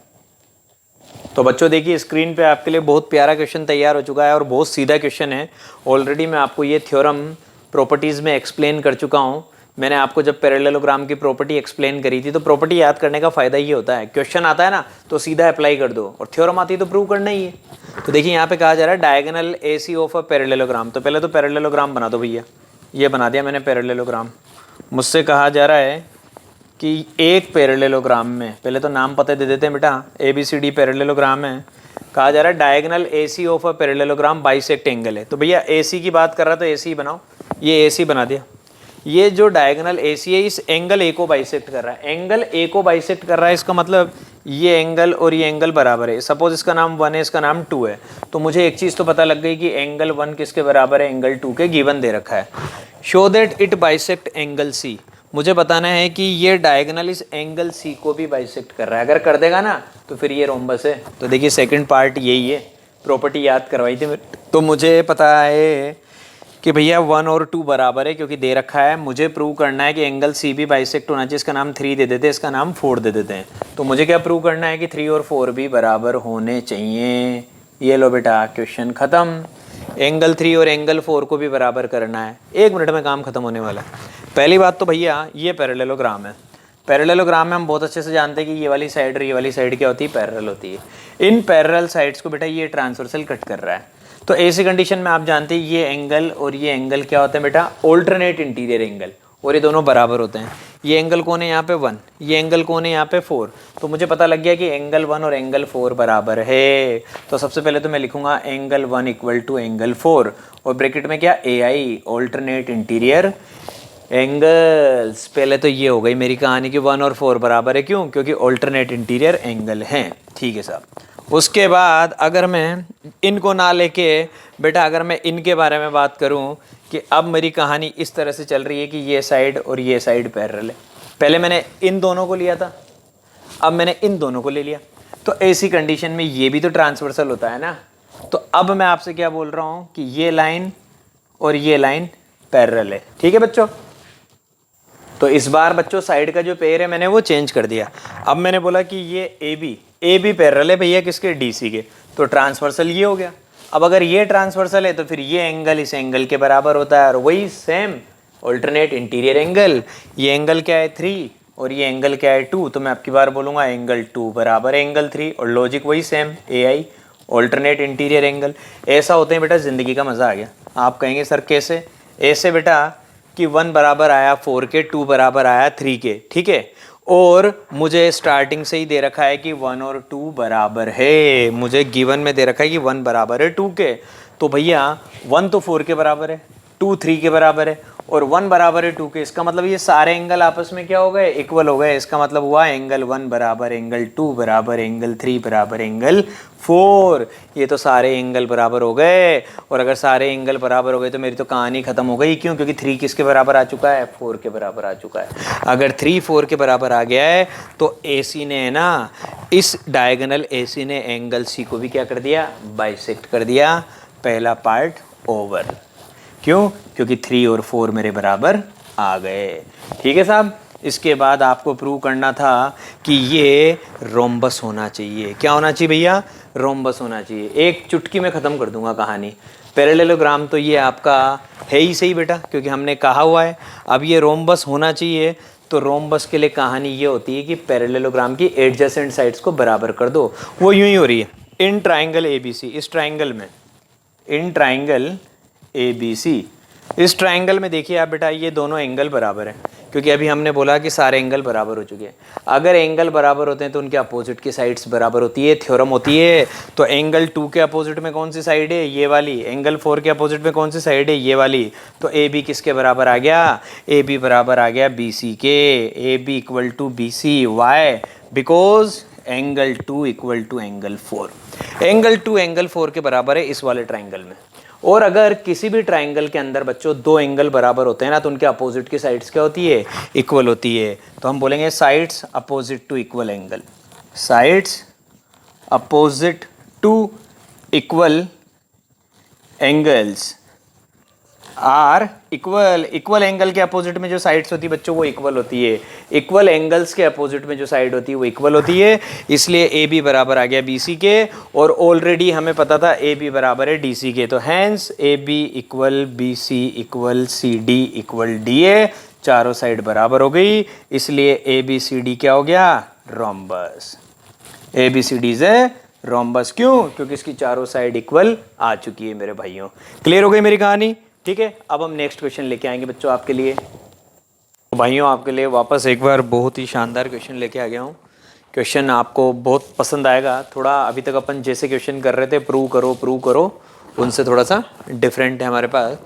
A: तो बच्चों देखिए स्क्रीन पे आपके लिए बहुत प्यारा क्वेश्चन तैयार हो चुका है और बहुत सीधा क्वेश्चन है। ऑलरेडी मैं आपको ये थ्योरम प्रॉपर्टीज़ में एक्सप्लेन कर चुका हूँ। मैंने आपको जब पैरेललोग्राम की प्रॉपर्टी एक्सप्लेन करी थी, तो प्रॉपर्टी याद करने का फ़ायदा ये होता है, क्वेश्चन आता है ना तो सीधा अप्लाई कर दो और थ्योरम आती है तो प्रूव करना ही है। तो देखिए यहाँ पे कहा जा रहा है diagonal AC of a parallelogram. तो पहले तो पैरेललोग्राम बना दो भैया। ये बना दिया मैंने पैरेललोग्राम। मुझसे कहा जा रहा है कि एक पैरेललोग्राम में, पहले तो नाम पता दे देते हैं बेटा, ABCD पैरेललोग्राम है। कहा जा रहा है diagonal AC of a parallelogram bisect angle है। तो भैया AC की बात कर रहा तो AC बनाओ, ये AC बना दिया। ये जो डायगोनल AC है इस एंगल A को बाइसेक्ट कर रहा है, एंगल A को बाइसेक्ट कर रहा है, इसका मतलब ये एंगल और ये एंगल बराबर है। सपोज इसका नाम 1 है, इसका नाम 2 है, तो मुझे एक चीज़ तो पता लग गई कि एंगल 1 किसके बराबर है, एंगल 2 के, गिवन दे रखा है। Show that it bisect angle C। मुझे बताना है कि ये डायगोनल इस एंगल C को भी बाइसेक्ट कर रहा है। अगर कर देगा ना तो फिर ये रोम्बस है। तो देखिए सेकंड पार्ट यही है, प्रॉपर्टी याद करवाई थी। तो मुझे पता है कि भैया 1 और 2 बराबर है क्योंकि दे रखा है। मुझे प्रूव करना है कि एंगल C भी बाइसेक्ट होना चाहिए। इसका नाम 3 दे देते हैं, इसका नाम 4 दे देते हैं। तो मुझे क्या प्रूव करना है कि 3 और 4 भी बराबर होने चाहिए। ये लो बेटा क्वेश्चन ख़त्म। एंगल 3 और एंगल 4 को भी बराबर करना है। 1 मिनट में काम ख़त्म होने वाला है। पहली बात तो भैया ये पैरेललोग्राम है। पैरेललोग्राम में हम बहुत अच्छे से जानते हैं कि ये वाली साइड और ये वाली साइड क्या होती है, पैरेलल होती है। इन पैरेलल साइड्स को बेटा ये ट्रांसवर्सल कट कर रहा है। तो ऐसी कंडीशन में आप जानते हैं ये एंगल और ये एंगल क्या होते हैं बेटा, ऑल्टरनेट इंटीरियर एंगल, और ये दोनों बराबर होते हैं। ये एंगल कौन है यहाँ पे 1, ये एंगल कौन है यहाँ पे 4। तो मुझे पता लग गया कि एंगल 1 और एंगल 4 बराबर है। तो सबसे पहले तो मैं लिखूंगा एंगल 1 इक्वल टू एंगल 4 और ब्रैकेट में क्या, AI ऑल्टरनेट इंटीरियर एंगल्स। पहले तो ये हो गई मेरी कहानी कि 1 और 4 बराबर है, क्यों? क्योंकि ऑल्टरनेट इंटीरियर एंगल हैं। ठीक है साहब। उसके बाद अगर मैं इनको ना लेके बेटा, अगर मैं इनके बारे में बात करूं कि अब मेरी कहानी इस तरह से चल रही है कि ये साइड और ये साइड पैरेलल है। पहले मैंने इन दोनों को लिया था, अब मैंने इन दोनों को ले लिया, तो ऐसी कंडीशन में ये भी तो ट्रांसवर्सल होता है ना। तो अब मैं आपसे क्या बोल रहा हूं कि ये लाइन और ये लाइन पैरेलल है। ठीक है बच्चों। तो इस बार बच्चों साइड का जो पेयर है मैंने वो चेंज कर दिया। अब मैंने बोला कि ये ए बी पैरेलल है भैया किसके? डीसी के। तो ट्रांसवर्सल ये हो गया। अब अगर ये ट्रांसवर्सल है तो फिर ये एंगल इस एंगल के बराबर होता है, और वही सेम ऑल्टरनेट इंटीरियर एंगल। ये एंगल क्या है? 3 और ये एंगल क्या है? 2। तो मैं आपकी बार बोलूँगा एंगल 2 बराबर एंगल 3, और लॉजिक वही same AI alternate interior angle. ऐसा होते हैं बेटा, ज़िंदगी का मज़ा आ गया। आप कहेंगे सर कैसे? ऐसे बेटा कि 1 बराबर आया 4 के, 2 बराबर आया 3 के। ठीक है, और मुझे स्टार्टिंग से ही दे रखा है कि 1 और 2 बराबर है। मुझे गिवन में दे रखा है कि 1 बराबर है 2 के। तो भैया 1 तो 4 के बराबर है, 2 3 के बराबर है, और 1 बराबर है 2 के। इसका मतलब ये सारे एंगल आपस में क्या हो गए? इक्वल हो गए। इसका मतलब हुआ एंगल 1 बराबर एंगल 2 बराबर एंगल 3 बराबर एंगल 4। ये तो सारे एंगल बराबर हो गए, और अगर सारे एंगल बराबर हो गए तो मेरी तो कहानी खत्म हो गई। क्यों? क्योंकि 3 किसके बराबर आ चुका है? 4 के बराबर आ चुका है। अगर 3 4 के बराबर आ गया है तो AC ने ना, इस डायगोनल AC ने एंगल C को भी क्या कर दिया? बाइसेक्ट कर दिया। पहला पार्ट ओवर। क्यों? क्योंकि 3 और 4 मेरे बराबर आ गए। ठीक है साहब। इसके बाद आपको प्रूव करना था कि ये रोम्बस होना चाहिए। क्या होना चाहिए भैया? रोम्बस होना चाहिए। एक चुटकी में ख़त्म कर दूंगा कहानी। पैरेललोग्राम तो ये आपका है ही सही बेटा, क्योंकि हमने कहा हुआ है। अब ये रोम्बस होना चाहिए, तो रोम्बस के लिए कहानी ये होती है कि पैरेललोग्राम की एडजेसेंट साइड्स को बराबर कर दो। वो यूं ही हो रही है इन ट्राइंगल ABC। इस ट्राइंगल में, इन ट्राइंगल ABC, इस ट्राइंगल में देखिए आप बेटा, ये दोनों एंगल बराबर हैं, क्योंकि अभी हमने बोला कि सारे एंगल बराबर हो चुके हैं। अगर एंगल बराबर होते हैं तो उनके अपोजिट की साइड्स बराबर होती है, थ्योरम होती है। तो एंगल 2 के अपोजिट में कौन सी साइड है? ये वाली। एंगल 4 के अपोजिट में कौन सी साइड है? ये वाली। तो AB किसके बराबर आ गया? AB बराबर आ गया BC के। AB equal to BC। Why? Because angle 2 equal to angle 4। Angle 2 angle 4 के बराबर है इस वाले ट्राइंगल में। और अगर किसी भी ट्राइंगल के अंदर बच्चों 2 एंगल बराबर होते हैं ना, तो उनके अपोजिट की साइड्स क्या होती है? इक्वल होती है। तो हम बोलेंगे sides opposite to equal angle. Sides opposite to equal angles are equal. Equal angle के अपोजिट में जो साइड्स होती है बच्चों वो इक्वल होती है। इक्वल एंगल्स के अपोजिट में जो साइड होती है वो इक्वल होती है। इसलिए AB बराबर आ गया BC के, और ऑलरेडी हमें पता था AB बराबर है DC के। तो hence AB equal BC equal CD equal DA। चारों साइड बराबर हो गई, इसलिए ABCD क्या हो गया? Rhombus. ABCD is a rhombus. क्यों? क्योंकि इसकी चारों साइड इक्वल आ चुकी है मेरे भाइयों। क्लियर हो गई मेरी कहानी? ठीक है, अब हम नेक्स्ट क्वेश्चन लेके आएंगे बच्चों आपके लिए। भाइयों आपके लिए वापस एक बार बहुत ही शानदार क्वेश्चन लेके आ गया हूँ। क्वेश्चन आपको बहुत पसंद आएगा। थोड़ा अभी तक अपन जैसे क्वेश्चन कर रहे थे प्रूव करो, उनसे थोड़ा सा डिफरेंट है हमारे पास।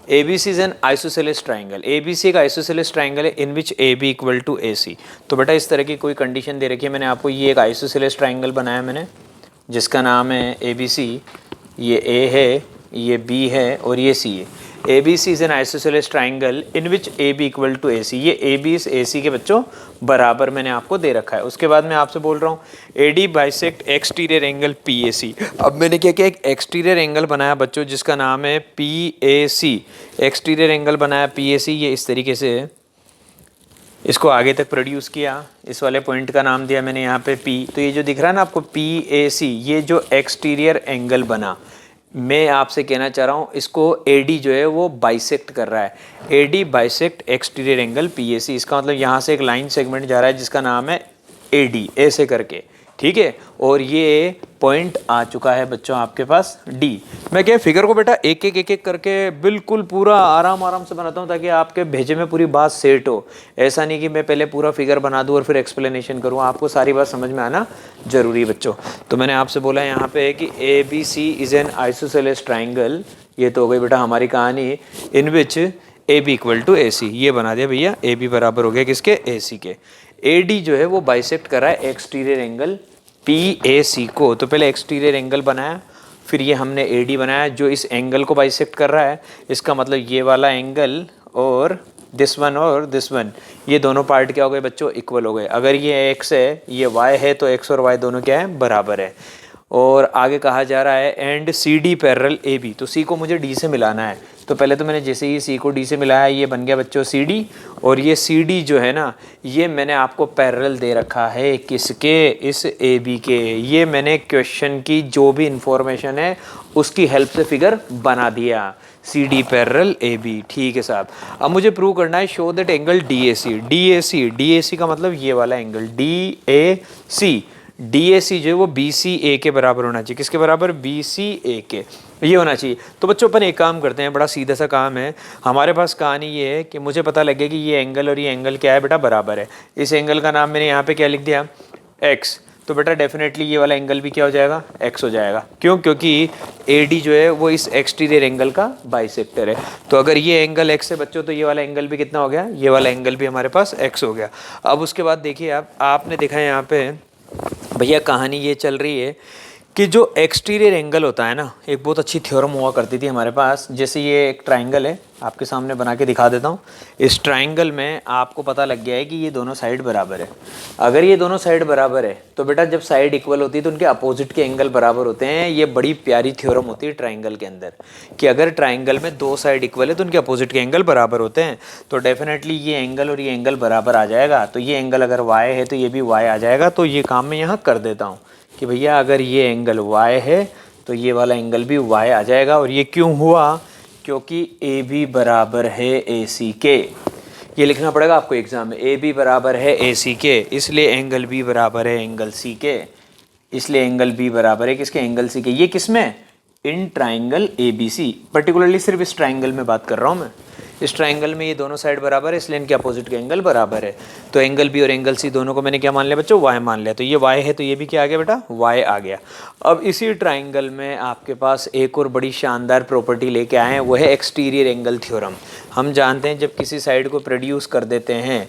A: ABC is an isosceles triangle. ABC एक आइसोसेलेस ट्राइंगल है इन which AB equal to AC। तो बेटा इस तरह की कोई कंडीशन दे रखी है मैंने आपको। ये एक आइसोसेलेस ट्राइंगल बनाया मैंने जिसका नाम है ABC। ये A है, ये B है और ये C है। ABC is an isosceles triangle in which AB equal to AC। ये AB इस AC के बच्चों बराबर मैंने आपको दे रखा है। उसके बाद मैं आपसे बोल रहा हूँ AD bisect exterior angle PAC। अब मैंने क्या किया? एक एक्सटीरियर एंगल बनाया बच्चों जिसका नाम है PAC। एक्सटीरियर एंगल बनाया PAC। ये इस तरीके से इसको आगे तक प्रोड्यूस किया। इस वाले पॉइंट का नाम दिया मैंने यहाँ पे P। तो ये जो दिख रहा है ना आपको PAC, ये जो एक्सटीरियर एंगल बना, मैं आपसे कहना चाह रहा हूँ इसको AD जो है वो बाइसेक्ट कर रहा है। AD bisect exterior angle PAC। इसका मतलब यहाँ से एक लाइन सेगमेंट जा रहा है जिसका नाम है AD, ऐसे करके। ठीक है, और ये पॉइंट आ चुका है बच्चों आपके पास D। मैं क्या फिगर को बेटा एक एक करके बिल्कुल पूरा आराम से बनाता हूँ ताकि आपके भेजे में पूरी बात सेट हो। ऐसा नहीं कि मैं पहले पूरा फिगर बना दूँ और फिर एक्सप्लेनेशन करूँ। आपको सारी बात समझ में आना जरूरी बच्चों। तो मैंने आपसे बोला यहाँ पे कि ABC is an isosceles triangle. ये तो हो गई बेटा हमारी कहानी इन विच ए बी इक्वल टू ए सी, ये बना दिया भैया, ए बी बराबर हो गया किसके, ए सी के। ए डी जो है वो बाइसेक्ट कर रहा है एक्सटीरियर एंगल पी ए सी को, तो पहले एक्सटीरियर एंगल बनाया, फिर ये हमने ए डी बनाया जो इस एंगल को बाइसेक्ट कर रहा है। इसका मतलब ये वाला एंगल और दिस वन ये दोनों पार्ट क्या हो गए बच्चों, इक्वल हो गए। अगर ये एक्स है ये वाई है तो एक्स और वाई दोनों क्या है, बराबर है। और आगे कहा जा रहा है and C D parallel A B, तो सी को मुझे डी से मिलाना है। तो पहले तो मैंने जैसे ही सी को डी से मिलाया ये बन गया बच्चों सी डी, और ये सी डी जो है ना ये मैंने आपको पैरेलल दे रखा है किसके, इस ए बी के। ये मैंने क्वेश्चन की जो भी इंफॉर्मेशन है उसकी हेल्प से फिगर बना दिया, C D parallel A B. ठीक है साहब, अब मुझे प्रूव करना है show that angle D A C, D A C, D A C का मतलब ये वाला angle D A C, D A C जो है वो बी सी ए के बराबर होना चाहिए। किसके बराबर, बी सी ए के, ये होना चाहिए। तो बच्चों अपन एक काम करते हैं, बड़ा सीधा सा काम है हमारे पास। कहानी ये है कि मुझे पता लगे कि ये एंगल और ये एंगल क्या है बेटा, बराबर है। इस एंगल का नाम मैंने यहाँ पे क्या लिख दिया, एक्स, तो बेटा डेफिनेटली ये वाला एंगल भी क्या हो जाएगा, एक्स हो जाएगा। क्यों, क्योंकि ए डी जो है वो इस एक्सटीरियर एंगल का बाइसेक्टर है। तो अगर ये एंगल एक्स है बच्चों तो ये वाला एंगल भी कितना हो गया, ये वाला एंगल भी हमारे पास एक्स हो गया। अब उसके बाद देखिए आपने देखा है यहाँ पे भैया कहानी ये चल रही है कि जो एक्सटीरियर एंगल होता है ना, एक बहुत अच्छी थ्योरम हुआ करती थी हमारे पास। जैसे ये एक ट्राइंगल है, आपके सामने बना के दिखा देता हूँ। इस ट्राइंगल में आपको पता लग गया है कि ये दोनों साइड बराबर है। अगर ये दोनों साइड बराबर है तो बेटा जब साइड इक्वल होती है तो उनके अपोजिट के एंगल बराबर होते हैं। ये बड़ी प्यारी थ्योरम होती है ट्राइंगल के अंदर कि अगर ट्राइंगल में दो साइड इक्वल है तो उनके अपोजिट के एंगल बराबर होते हैं। तो डेफिनेटली ये एंगल और ये एंगल बराबर आ जाएगा। तो ये एंगल अगर वाई है तो ये भी वाई आ जाएगा। तो ये काम मैं यहाँ कर देता हूँ कि भैया अगर ये एंगल y है तो ये वाला एंगल भी y आ जाएगा। और ये क्यों हुआ, क्योंकि ए बी बराबर है ए सी के। ये लिखना पड़ेगा आपको एग्जाम में, ए बी बराबर है ए सी के, इसलिए एंगल बी बराबर है एंगल सी के, इसलिए एंगल बी बराबर है किसके, एंगल सी के। ये किसमें, in triangle A B C, particularly सिर्फ इस ट्राइंगल में बात कर रहा हूँ मैं। इस ट्राइंगल में ये दोनों साइड बराबर है इसलिए इनके अपोजिट के एंगल बराबर है। तो एंगल बी और एंगल सी दोनों को मैंने क्या मान लिया बच्चों, वाई मान लिया। तो ये वाई है तो ये भी क्या आ गया बेटा, वाई आ गया। अब इसी ट्राइंगल में आपके पास एक और बड़ी शानदार प्रॉपर्टी लेके आए हैं, वो है एक्सटीरियर एंगल थ्योरम। हम जानते हैं जब किसी साइड को प्रोड्यूस कर देते हैं,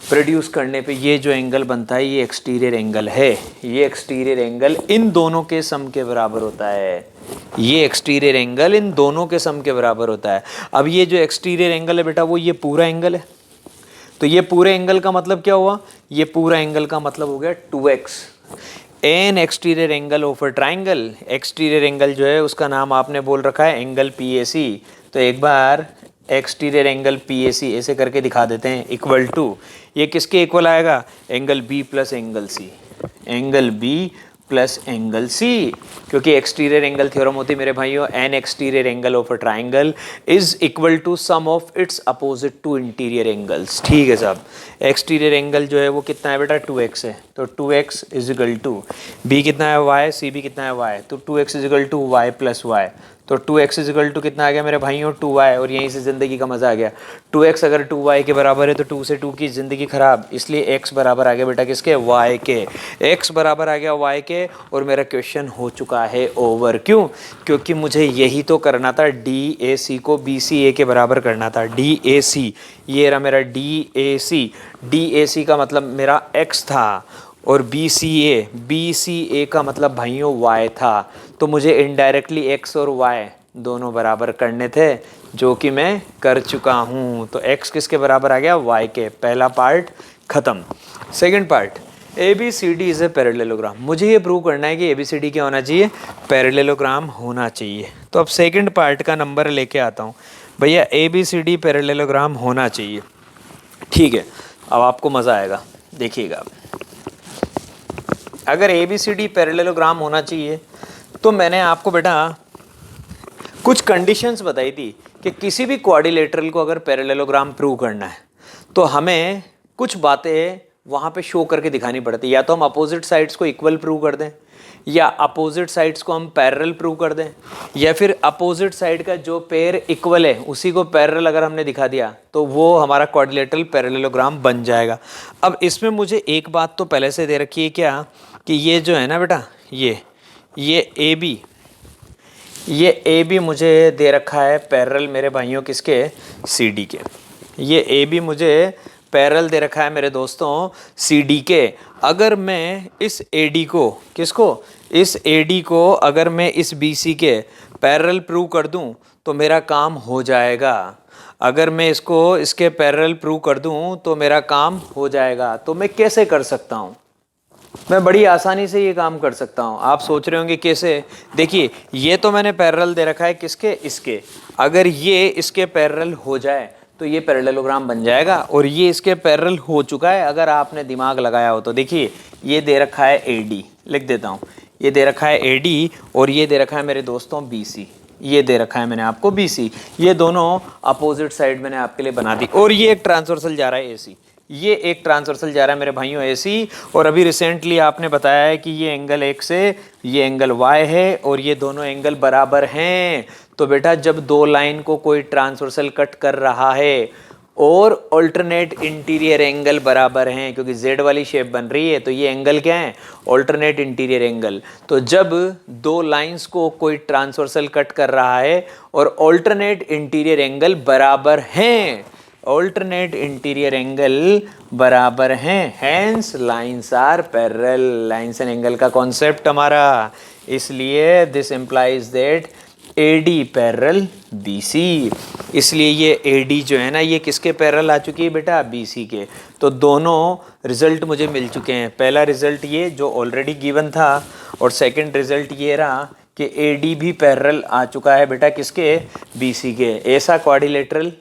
A: प्रोड्यूस करने पे ये जो एंगल बनता है ये एक्सटीरियर एंगल है। ये एक्सटीरियर एंगल इन दोनों के सम के बराबर होता है। ये एक्सटीरियर एंगल इन दोनों के सम के बराबर होता है। अब ये जो एक्सटीरियर एंगल है बेटा वो ये पूरा एंगल है। तो ये पूरे एंगल का मतलब क्या हुआ, ये पूरा एंगल का मतलब हो गया 2x। N exterior angle of a triangle, exterior angle जो है उसका नाम आपने बोल रखा है एंगल पी ए सी। तो एक बार एक्सटीरियर एंगल पी ए सी ऐसे करके दिखा देते हैं, इक्वल टू, ये किसके इक्वल आएगा, angle B plus angle C, angle B plus angle C. क्योंकि एक्सटीरियर एंगल थ्योरम होती है मेरे भाइयों, an exterior angle of a triangle is equal to sum of its opposite to interior angles. ठीक है साहब, एक्सटीरियर एंगल जो है वो कितना है बेटा, 2x है। तो 2x is equal to B कितना है y, सी बी कितना है y, तो 2x is equal to y plus y. तो 2x इज इक्वल टू कितना आ गया मेरे भाइयों, 2y। और यहीं से ज़िंदगी का मज़ा आ गया। 2x अगर 2y के बराबर है तो 2 से 2 की ज़िंदगी ख़राब, इसलिए x बराबर आ गया बेटा किसके, y के। x बराबर आ गया y के और मेरा क्वेश्चन हो चुका है ओवर। क्यों, क्योंकि मुझे यही तो करना था, डी ए सी को बी सी ए के बराबर करना था। डी ए सी, ये रहा मेरा D A C. D A C का मतलब मेरा x था और बी सी ए का मतलब भाइयों y था। तो मुझे इनडायरेक्टली x और y दोनों बराबर करने थे, जो कि मैं कर चुका हूँ। तो x किसके बराबर आ गया, y के। पहला पार्ट ख़त्म। Second part, A B C D is a parallelogram. मुझे ये प्रूव करना है कि ए बी सी डी क्या होना चाहिए, पैरेललोग्राम होना चाहिए। तो अब सेकंड पार्ट का नंबर लेके आता हूँ भैया, A B C D parallelogram होना चाहिए। ठीक है, अब आपको मज़ा आएगा, देखिएगा। अगर A B C D parallelogram होना चाहिए तो मैंने आपको बेटा कुछ कंडीशंस बताई थी कि किसी भी क्वाड्रिलेटरल को अगर पैरेललोग्राम प्रूव करना है तो हमें कुछ बातें वहाँ पे शो करके दिखानी पड़ती है। या तो हम अपोजिट साइड्स को इक्वल प्रूव कर दें, या अपोजिट साइड्स को हम पैरेलल प्रूव कर दें, या फिर अपोजिट साइड का जो पेयर इक्वल है उसी को पैरेलल अगर हमने दिखा दिया तो वो हमारा क्वाड्रिलेटरल पैरेललोग्राम बन जाएगा। अब इसमें मुझे एक बात तो पहले से दे रखी है क्या, कि ये जो है ना बेटा, ये ए बी ये ए बी मुझे दे रखा है पैरेलल मेरे भाइयों किसके, सी डी के। ये ए बी मुझे पैरेलल दे रखा है मेरे दोस्तों सी डी के। अगर मैं इस ए डी को, किसको, इस ए डी को अगर मैं इस बी सी के पैरेलल प्रूव कर दूं तो मेरा काम हो जाएगा। अगर मैं इसको इसके पैरेलल प्रूव कर दूं तो मेरा काम हो जाएगा। तो मैं कैसे कर सकता हूं? मैं बड़ी आसानी से ये काम कर सकता हूँ। आप सोच रहे होंगे कैसे? देखिए ये तो मैंने पैरेलल दे रखा है किसके, इसके। अगर ये इसके पैरेलल हो जाए तो ये पैरेललोग्राम बन जाएगा, और ये इसके पैरेलल हो चुका है अगर आपने दिमाग लगाया हो तो। देखिए ये दे रखा है ए डी, लिख देता हूँ, ये दे रखा है ए डी, और ये दे रखा है मेरे दोस्तों बी सी। ये दे रखा है मैंने आपको बी सी। ये दोनों अपोजिट साइड मैंने आपके लिए बना दी, और ये एक ट्रांसवर्सल जा रहा है ए सी। ये एक ट्रांसवर्सल जा रहा है मेरे भाइयों एसी। और अभी रिसेंटली आपने बताया है कि ये एंगल एक्स है, ये एंगल वाई है, और ये दोनों एंगल बराबर हैं। तो बेटा जब दो लाइन को कोई ट्रांसवर्सल कट कर रहा है और ऑल्टरनेट इंटीरियर एंगल बराबर हैं, क्योंकि जेड वाली शेप बन रही है, तो ये एंगल क्या है, ऑल्टरनेट इंटीरियर एंगल। तो जब दो लाइंस को कोई ट्रांसवर्सल कट कर रहा है और ऑल्टरनेट इंटीरियर एंगल बराबर हैं, ऑल्टरनेट इंटीरियर एंगल बराबर हैं, hence lines are parallel. Lines and angle का कॉन्सेप्ट हमारा, इसलिए this implies that A D parallel B C. इसलिए ये ए डी जो है ना, ये किसके पैरेलल आ चुकी है बेटा, बी सी के। तो दोनों रिजल्ट मुझे मिल चुके हैं। पहला रिजल्ट ये जो ऑलरेडी गिवन था, और सेकंड रिजल्ट ये रहा कि ए डी भी पैरेलल आ चुका है बेटा किसके, बी सी के। ऐसा क्वाड्रिलेटरल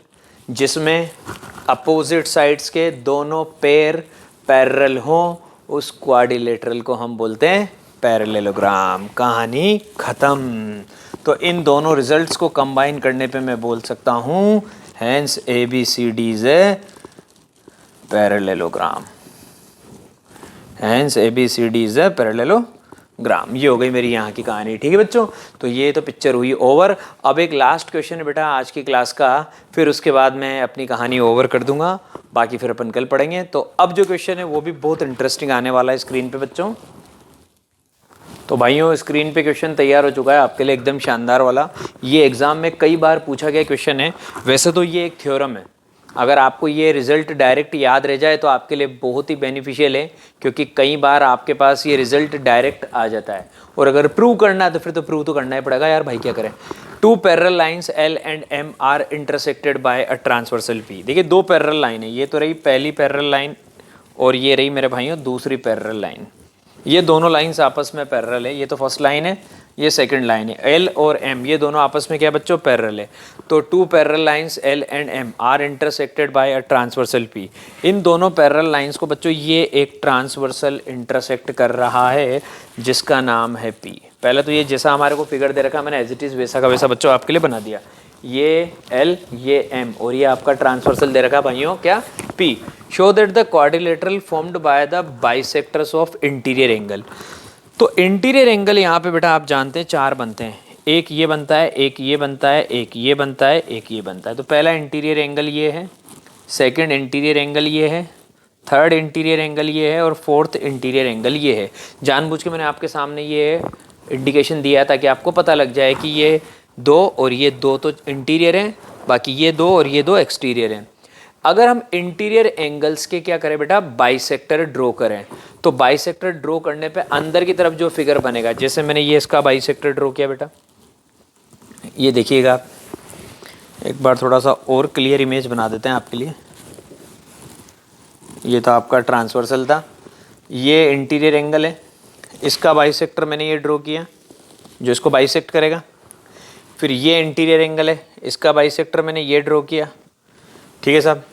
A: जिसमें अपोजिट साइड्स के दोनों पेयर पैरेलल हों, उस क्वाड्रिलेटरल को हम बोलते हैं पैरेललोग्राम। कहानी खत्म। तो इन दोनों रिजल्ट्स को कंबाइन करने पे मैं बोल सकता हूँ hence A B C D is a parallelogram. Hence A B C D is a parallelogram. ये हो गई मेरी यहाँ की कहानी। ठीक है बच्चों, तो ये तो पिक्चर हुई ओवर। अब एक लास्ट क्वेश्चन है बेटा आज की क्लास का, फिर उसके बाद मैं अपनी कहानी ओवर कर दूंगा, बाकी फिर अपन कल पढ़ेंगे। तो अब जो क्वेश्चन है वो भी बहुत इंटरेस्टिंग आने वाला है स्क्रीन पे बच्चों। तो भाइयों स्क्रीन पे क्वेश्चन तैयार हो चुका है आपके लिए, एकदम शानदार वाला। ये एग्जाम में कई बार पूछा गया क्वेश्चन है। वैसे तो ये एक थ्योरम है, अगर आपको ये रिजल्ट डायरेक्ट याद रह जाए तो आपके लिए बहुत ही बेनिफिशियल है, क्योंकि कई बार आपके पास ये रिजल्ट डायरेक्ट आ जाता है। और अगर प्रूव करना है तो फिर तो प्रूव तो करना ही पड़ेगा यार भाई, क्या करें। Two parallel lines L and M are intersected by a transversal P. देखिए दो पैरेलल लाइन है, ये तो रही पहली पैरेलल लाइन, और ये रही मेरे भाइयों दूसरी पैरेलल लाइन। ये दोनों लाइंस आपस में पैरेलल है। ये तो फर्स्ट लाइन है, ये सेकंड लाइन है। एल और एम ये दोनों आपस में क्या बच्चों, पैरेलल है। तो two parallel lines L and M are intersected by a transversal P. इन दोनों पैरेलल लाइंस को बच्चों ये एक ट्रांसवर्सल इंटरसेक्ट कर रहा है जिसका नाम है पी। पहले तो ये जैसा हमारे को फिगर दे रखा है मैंने एज इट इज वैसा का वैसा बच्चों आपके लिए बना दिया। ये एल, ये एम, और ये आपका ट्रांसवर्सल दे रखा भाइयों क्या, P. Show that the quadrilateral formed by the bisectors of interior angle. तो इंटीरियर एंगल यहाँ पे बेटा आप जानते हैं चार बनते हैं, एक ये बनता है, एक ये बनता है, एक ये बनता है, एक ये बनता है। तो पहला इंटीरियर एंगल ये है, सेकंड इंटीरियर एंगल ये है, थर्ड इंटीरियर एंगल ये है, और फोर्थ इंटीरियर एंगल ये है। जानबूझ के मैंने आपके सामने ये इंडिकेशन दिया ताकि आपको पता लग जाए कि ये दो और ये दो तो इंटीरियर हैं, बाकी ये दो और ये दो एक्सटीरियर हैं। अगर हम इंटीरियर एंगल्स के क्या करें बेटा, बाइसेक्टर ड्रॉ करें, तो बाइसेक्टर ड्रॉ करने पे अंदर की तरफ जो फिगर बनेगा, जैसे मैंने ये इसका बाइसेक्टर ड्रॉ किया बेटा, ये देखिएगा आप। एक बार थोड़ा सा और क्लियर इमेज बना देते हैं आपके लिए। ये तो आपका ट्रांसवर्सल था, ये इंटीरियर एंगल है, इसका बाइसेक्टर मैंने ये ड्रॉ किया जो इसको बाइसेक्ट करेगा। फिर ये इंटीरियर एंगल है, इसका बाइसेक्टर मैंने ये ड्रॉ किया, ठीक है साहब।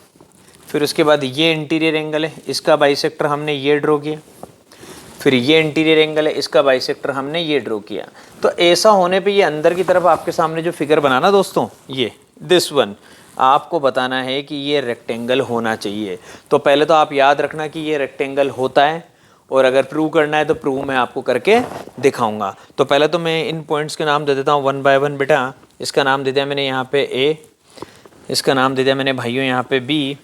A: फिर उसके बाद ये इंटीरियर एंगल है, इसका बाइसेक्टर हमने ये ड्रॉ किया। फिर ये इंटीरियर एंगल है, इसका बाइसेक्टर हमने ये ड्रॉ किया। तो ऐसा होने पे ये अंदर की तरफ आपके सामने जो फिगर बनाना दोस्तों, ये दिस वन, आपको बताना है कि ये रेक्टेंगल होना चाहिए। तो पहले तो आप याद रखना कि ये रेक्टेंगल होता है, और अगर प्रूव करना है तो प्रूव मैं आपको करके दिखाऊंगा। तो पहले तो मैं इन पॉइंट्स के नाम दे देता हूँ वन बाय वन बेटा। इसका नाम दे दिया मैंने यहाँ पे ए, इसका नाम दे दिया मैंने भाइयों यहाँ पे बी,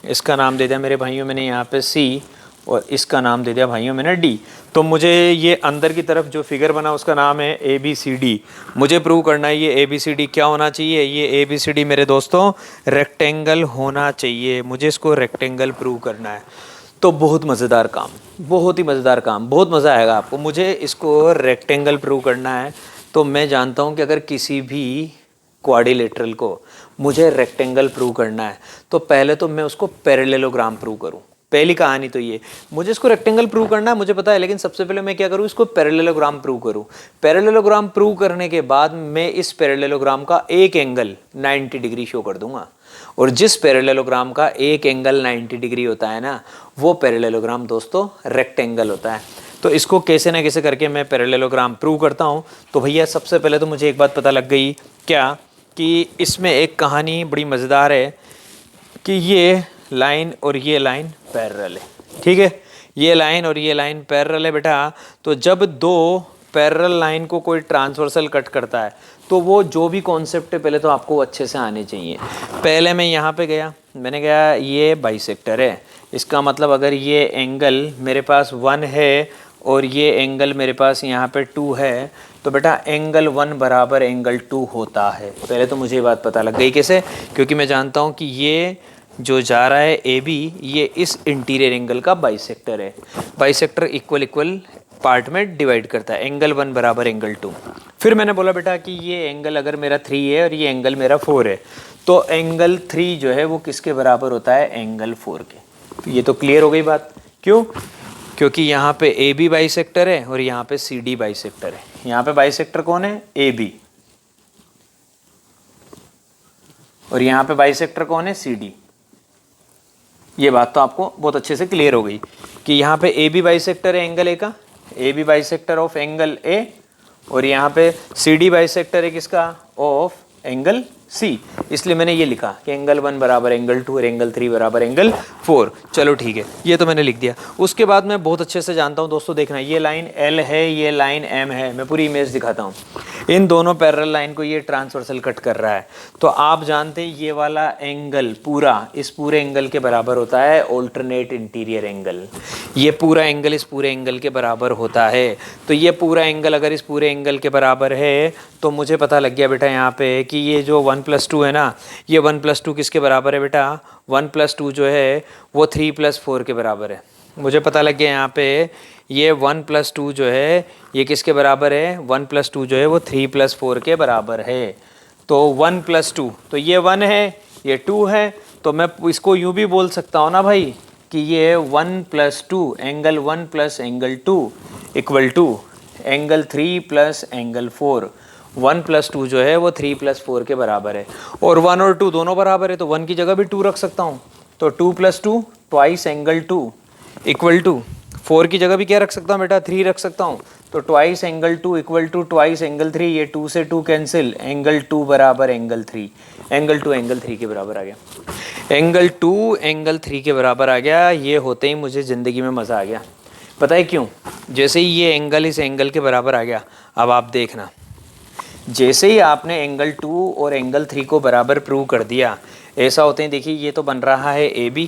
A: इसका नाम दे दिया मेरे भाइयों मैंने यहाँ पे सी, और इसका नाम दे दिया भाइयों मैंने डी। तो तो मुझे ये अंदर की तरफ जो फिगर बना उसका नाम है ABCD। मुझे प्रूव करना है ये ABCD क्या होना चाहिए, ये ABCD मेरे दोस्तों रेक्टेंगल होना चाहिए। मुझे इसको रेक्टेंगल प्रूव करना है। तो बहुत मज़ेदार काम, बहुत ही मज़ेदार काम, बहुत मज़ा आएगा आपको। मुझे इसको रेक्टेंगल प्रूव करना है। तो मैं जानता हूँ कि अगर किसी भी क्वाड्रिलेटरल को मुझे रेक्टेंगल प्रूव करना है तो पहले तो मैं उसको पैरेललोग्राम प्रूव करूँ। पहली कहानी तो ये, मुझे इसको रेक्टेंगल प्रूव करना है मुझे पता है, लेकिन सबसे पहले मैं क्या करूँ, इसको पैरेललोग्राम प्रूव करूँ। पैरेललोग्राम प्रूव करने के बाद मैं इस पैरेललोग्राम का एक एंगल 90 डिग्री शो कर दूंगा। और जिस पैरेललोग्राम का एक एंगल 90 डिग्री होता है ना, वो पैरेललोग्राम दोस्तों रेक्टेंगल होता है। तो इसको कैसे ना कैसे करके मैं पैरेललोग्राम प्रूव करता हूँ। तो भैया सबसे पहले तो मुझे एक बात पता लग गई क्या, कि इसमें एक कहानी बड़ी मज़ेदार है कि ये लाइन और ये लाइन पैरेलल है। ठीक है, ये लाइन और ये लाइन पैरेलल है बेटा। तो जब दो पैरेलल लाइन को कोई ट्रांसवर्सल कट करता है तो वो जो भी कॉन्सेप्ट है पहले तो आपको अच्छे से आने चाहिए। पहले मैं यहाँ पे गया, मैंने कहा ये बाइसेक्टर है, इसका मतलब अगर ये एंगल मेरे पास 1 है और ये एंगल मेरे पास यहाँ पे 2 है तो बेटा एंगल 1 बराबर एंगल 2 होता है। पहले तो मुझे ये बात पता लग गई। कैसे? क्योंकि मैं जानता हूँ कि ये जो जा रहा है AB, ये इस इंटीरियर एंगल का बाइसेक्टर है। बाइसेक्टर इक्वल इक्वल पार्ट में डिवाइड करता है, एंगल 1 बराबर एंगल 2। फिर मैंने बोला बेटा कि ये एंगल अगर मेरा 3 है और ये एंगल मेरा 4 है तो एंगल 3 जो है वो किसके बराबर होता है, एंगल 4 के। तो ये तो क्लियर हो गई बात। क्यों? क्योंकि यहाँ पे AB बाइसेक्टर है और यहाँ पे CD बाइसेक्टर है। यहाँ पे बाइसेक्टर कौन है, AB, और यहाँ पे बाइसेक्टर कौन है, CD। ये बात तो आपको बहुत अच्छे से क्लियर हो गई कि यहाँ पे AB बाइसेक्टर है एंगल A का, AB bisector of angle A, और यहाँ पे CD बाइसेक्टर है किसका, ऑफ एंगल C। इसलिए मैंने ये लिखा कि एंगल 1 बराबर एंगल 2 और एंगल 3 बराबर एंगल 4। चलो ठीक है, ये तो मैंने लिख दिया। उसके बाद मैं बहुत अच्छे से जानता हूँ दोस्तों, देखना ये लाइन L है, ये लाइन M है। मैं पूरी इमेज दिखाता हूँ। इन दोनों पैरेलल लाइन को ये ट्रांसवर्सल कट कर रहा है। तो आप जानते हैं ये वाला एंगल पूरा इस पूरे एंगल के बराबर होता है, ऑल्टरनेट इंटीरियर एंगल। ये पूरा एंगल इस पूरे एंगल के बराबर होता है। तो ये पूरा एंगल अगर इस पूरे एंगल के बराबर है तो मुझे पता लग गया बेटा यहाँ पे कि ये जो 1 + 2 है ना, ये 1 + 2 किसके बराबर है बेटा, 1 + 2 जो है वो 3 + 4 के बराबर है। मुझे पता लग गया यहाँ पे ये 1 + 2 जो है ये किसके बराबर है, 1 + 2 जो है वो 3 + 4 के बराबर है। तो 1 + 2, तो ये 1 है ये 2 है, तो मैं इसको यूँ भी बोल सकता हूँ ना भाई कि ये 1 + 2 angle 1 + angle 2 equal to angle 3 + angle 4। 1 + 2 जो है वो 3 + 4 के बराबर है, और 1 और 2 दोनों बराबर है तो 1 की जगह भी 2 रख सकता हूँ। तो 2 + 2 ट्वाइस एंगल 2 इक्वल टू 4 की जगह भी क्या रख सकता हूँ बेटा, 3 रख सकता हूँ। तो twice angle 2 equal to twice angle 3, ये 2 से 2 कैंसिल, एंगल 2 बराबर एंगल 3, एंगल 2 एंगल 3 के बराबर आ गया। एंगल 2 एंगल 3 के बराबर आ गया। ये होते ही मुझे ज़िंदगी में मज़ा आ गया। पता है क्यों? जैसे ही ये एंगल इस एंगल के बराबर आ गया, अब आप देखना, जैसे ही आपने एंगल 2 और एंगल 3 को बराबर प्रूव कर दिया, ऐसा होते हैं, देखिए ये तो बन रहा है AB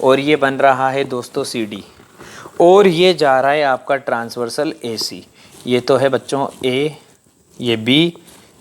A: और ये बन रहा है दोस्तों CD, और ये जा रहा है आपका ट्रांसवर्सल AC। ये तो है बच्चों A, ये B,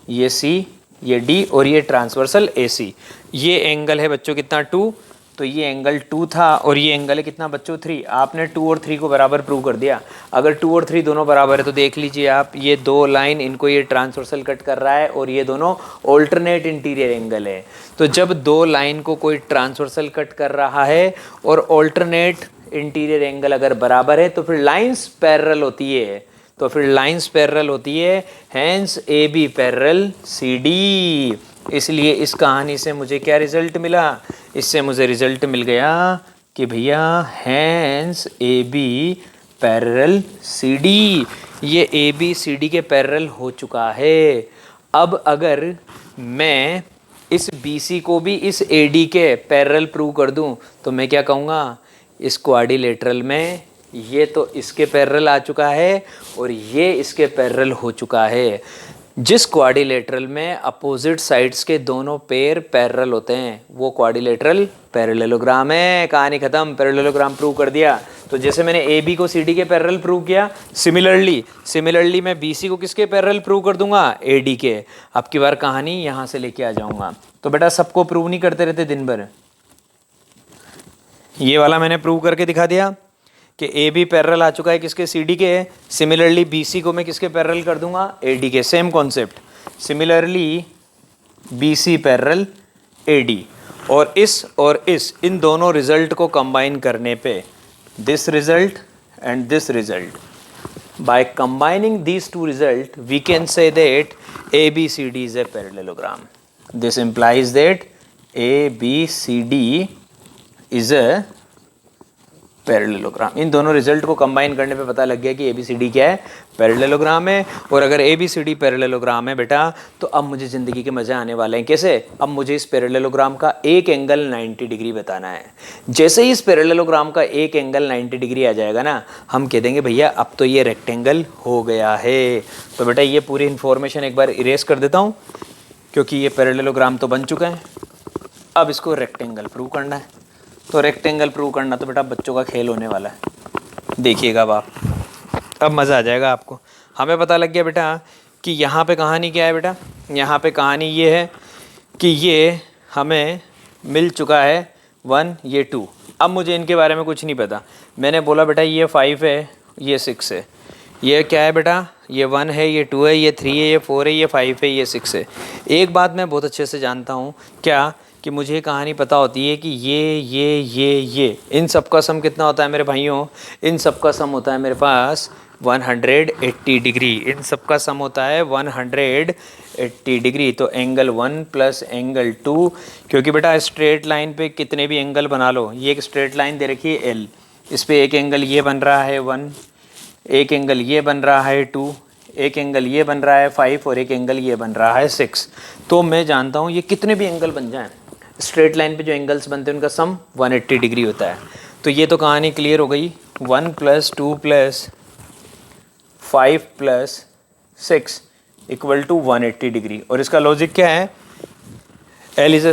A: ये C, ये D और ये ट्रांसवर्सल AC। ये एंगल है बच्चों कितना, 2, तो ये एंगल 2 था और ये एंगल है कितना बच्चों, 3। आपने 2 और 3 को बराबर प्रूव कर दिया। अगर 2 और 3 दोनों बराबर है तो देख लीजिए आप, ये दो लाइन इनको ये ट्रांसवर्सल कट कर रहा है और ये दोनों ऑल्टरनेट इंटीरियर एंगल है। तो जब दो लाइन को कोई ट्रांसवर्सल कट कर रहा है और ऑल्टरनेट इंटीरियर एंगल अगर बराबर है तो फिर लाइन्स पैरेलल होती है, तो फिर लाइन्स पैरेलल होती है, हैंस AB पैरेलल CD। इसलिए इस कहानी से मुझे क्या रिजल्ट मिला, इससे मुझे रिजल्ट मिल गया कि भैया हैंस AB पैरेलल CD, ये AB CD के पैरेलल हो चुका है। अब अगर मैं इस BC को भी इस AD के पैरेलल प्रूव कर दूं तो मैं क्या कहूँगा, इस क्वाड्रिलेटरल में ये तो इसके पैरेलल आ चुका है और ये इसके पैरेलल हो चुका है। जिस क्वाड्रिलेटरल में अपोजिट साइड्स के दोनों पेयर पैरेलल होते हैं वो क्वाड्रिलेटरल पैरेललोग्राम है। कहानी खत्म, पैरेललोग्राम प्रूव कर दिया। तो जैसे मैंने ए बी को सी डी के पैरेलल प्रूव किया, सिमिलरली मैं बी सी को किसके पैरेलल प्रूव कर दूंगा, ए डी के। अब की बार कहानी यहाँ से लेके आ जाऊंगा। तो बेटा सबको प्रूव नहीं करते रहते दिन भर। ये वाला मैंने प्रूव करके दिखा दिया कि ए बी पैरेलल आ चुका है किसके, सी डी के। सिमिलरली बी सी को मैं किसके पैरेलल कर दूंगा, ए डी के। Same concept, similarly B C parallel A D. और इस इन दोनों रिजल्ट को कंबाइन करने पे this result and this result, by combining these two result we can say that ABCD is a parallelogram. This implies that ABCD is a parallelogram. इन दोनों result को कंबाइन करने पे पता लग गया कि ABCD क्या है, पैरेललोग्राम है। और अगर ABCD पैरेललोग्राम है बेटा तो अब मुझे ज़िंदगी के मज़े आने वाले हैं। कैसे? अब मुझे इस पैरेललोग्राम का एक एंगल 90 डिग्री बताना है। जैसे ही इस पैरेललोग्राम का एक एंगल 90 डिग्री आ जाएगा ना, हम कह देंगे भैया अब तो ये रेक्टेंगल हो गया है। तो बेटा ये पूरी इन्फॉर्मेशन एक बार इरेज कर देता हूँ, क्योंकि ये पैरेललोग्राम तो बन चुका है। अब इसको रेक्टेंगल प्रूव करना है। तो रेक्टेंगल प्रूव करना तो बेटा बच्चों का खेल होने वाला है। देखिएगा अब आप, अब मज़ा आ जाएगा आपको। हमें पता लग गया बेटा कि यहाँ पे कहानी क्या है बेटा, यहाँ पे कहानी ये है कि ये हमें मिल चुका है 1, ये 2। अब मुझे इनके बारे में कुछ नहीं पता। मैंने बोला बेटा ये 5 है, ये 6 है, ये क्या है बेटा, ये 1 है, ये 2 है, ये 3 है, ये 4 है, ये 5 है, ये 6 है। एक बात मैं बहुत अच्छे से जानता हूँ, क्या कि मुझे कहानी पता होती है कि ये इन सब का सम कितना होता है मेरे भाइयों, इन सब का सम होता है मेरे पास 180 डिग्री। इन सब का सम होता है 180 डिग्री। तो एंगल 1 प्लस एंगल 2, क्योंकि बेटा स्ट्रेट लाइन पे कितने भी एंगल बना लो, ये एक स्ट्रेट लाइन दे रखी है L, इस पे एक एंगल ये बन रहा है 1, एक एंगल ये बन रहा है 2, एक एंगल ये बन रहा है 5 और एक एंगल ये बन रहा है 6। तो मैं जानता हूँ ये कितने भी एंगल बन जाएं, स्ट्रेट लाइन पे जो एंगल्स बनते हैं उनका सम 180 डिग्री होता है। तो ये तो कहानी क्लियर हो गई। 1 + 2 + 5 + 6 = 180 डिग्री। और इसका लॉजिक क्या है, L is a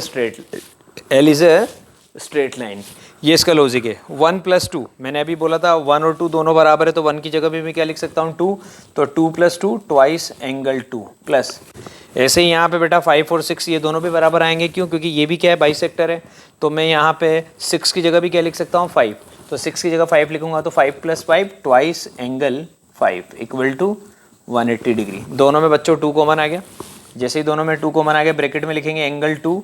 A: straight line, ये इसका लॉजिक है। 1 + 2, मैंने अभी बोला था 1 और 2 दोनों बराबर है, तो 1 की जगह भी मैं क्या लिख सकता हूँ 2। तो 2 + 2 2 एंगल 2 प्लस, ऐसे ही यहाँ पे बेटा 5 और 6 ये दोनों भी बराबर आएंगे। क्यों? क्योंकि ये भी क्या है, बाइसेक्टर है। तो मैं यहाँ पे 6 की जगह भी क्या लिख सकता हूँ 5। तो 6 की जगह 5 लिखूंगा, तो 5 + 5 2 एंगल 5 = 180 डिग्री। दोनों में बच्चों 2 कॉमन आ गया। जैसे ही दोनों में 2 कॉमन आ गया, ब्रैकेट में लिखेंगे एंगल 2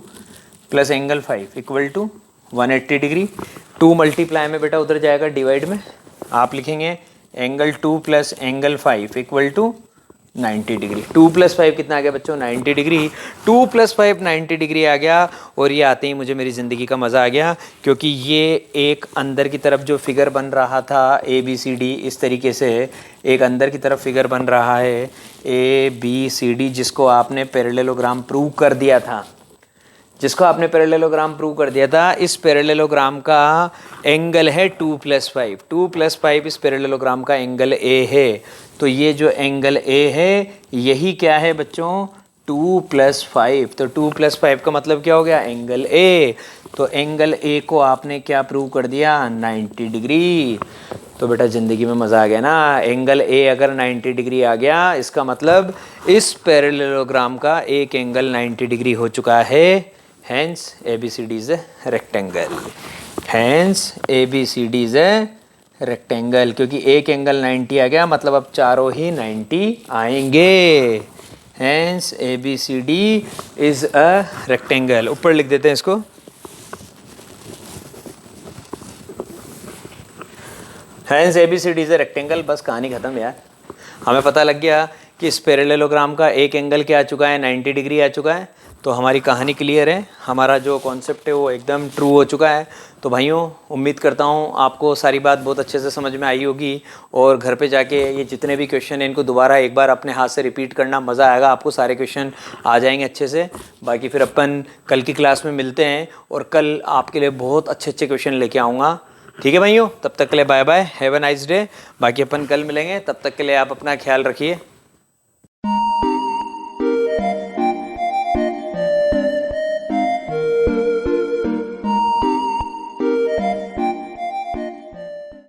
A: + एंगल 5 = 180 डिग्री। 2 मल्टीप्लाई में बेटा उधर जाएगा डिवाइड में, आप लिखेंगे एंगल 2 + एंगल 5 = 90 डिग्री। 2 + 5 कितना आ गया बच्चों, 90 डिग्री। 2 + 5 90 डिग्री आ गया। और ये आते ही मुझे मेरी ज़िंदगी का मज़ा आ गया, क्योंकि ये एक अंदर की तरफ जो फिगर बन रहा था ABCD, इस तरीके से एक अंदर की तरफ फिगर बन रहा है ABCD, जिसको आपने पैरेललोग्राम प्रूव कर दिया था, इस पैरेललोग्राम का एंगल है 2 + 5। 2 + 5 इस पैरेललोग्राम का एंगल A है। तो ये जो एंगल A है यही क्या है बच्चों, 2 + 5। तो 2 + 5 का मतलब क्या हो गया, एंगल A। तो एंगल A को आपने क्या प्रूव कर दिया, 90 डिग्री। तो बेटा ज़िंदगी में मज़ा आ गया ना। एंगल A अगर 90 डिग्री आ गया, इसका मतलब इस पैरेललोग्राम का एक एंगल 90 डिग्री हो चुका है। Hence ABCD is a rectangle. क्योंकि एक एंगल 90 आ गया, मतलब अब चारों ही 90 आएंगे। Hence ABCD is a rectangle. ऊपर लिख देते हैं इसको। Hence ABCD is a rectangle। बस कहानी खत्म यार। हमें पता लग गया कि इस पैरेललोग्राम का एक एंगल क्या आ चुका है, 90 डिग्री आ चुका है। तो हमारी कहानी क्लियर है, हमारा जो कॉन्सेप्ट है वो एकदम ट्रू हो चुका है। तो भाइयों उम्मीद करता हूँ आपको सारी बात बहुत अच्छे से समझ में आई होगी। और घर पे जाके ये जितने भी क्वेश्चन हैं इनको दोबारा एक बार अपने हाथ से रिपीट करना, मज़ा आएगा आपको, सारे क्वेश्चन आ जाएंगे अच्छे से। बाकी फिर अपन कल की क्लास में मिलते हैं और कल आपके लिए बहुत अच्छे अच्छे क्वेश्चन लेके आऊँगा। ठीक है भाइयों, तब तक के लिए bye bye, have a nice day. बाकी अपन कल मिलेंगे, तब तक के लिए आप अपना ख्याल रखिए।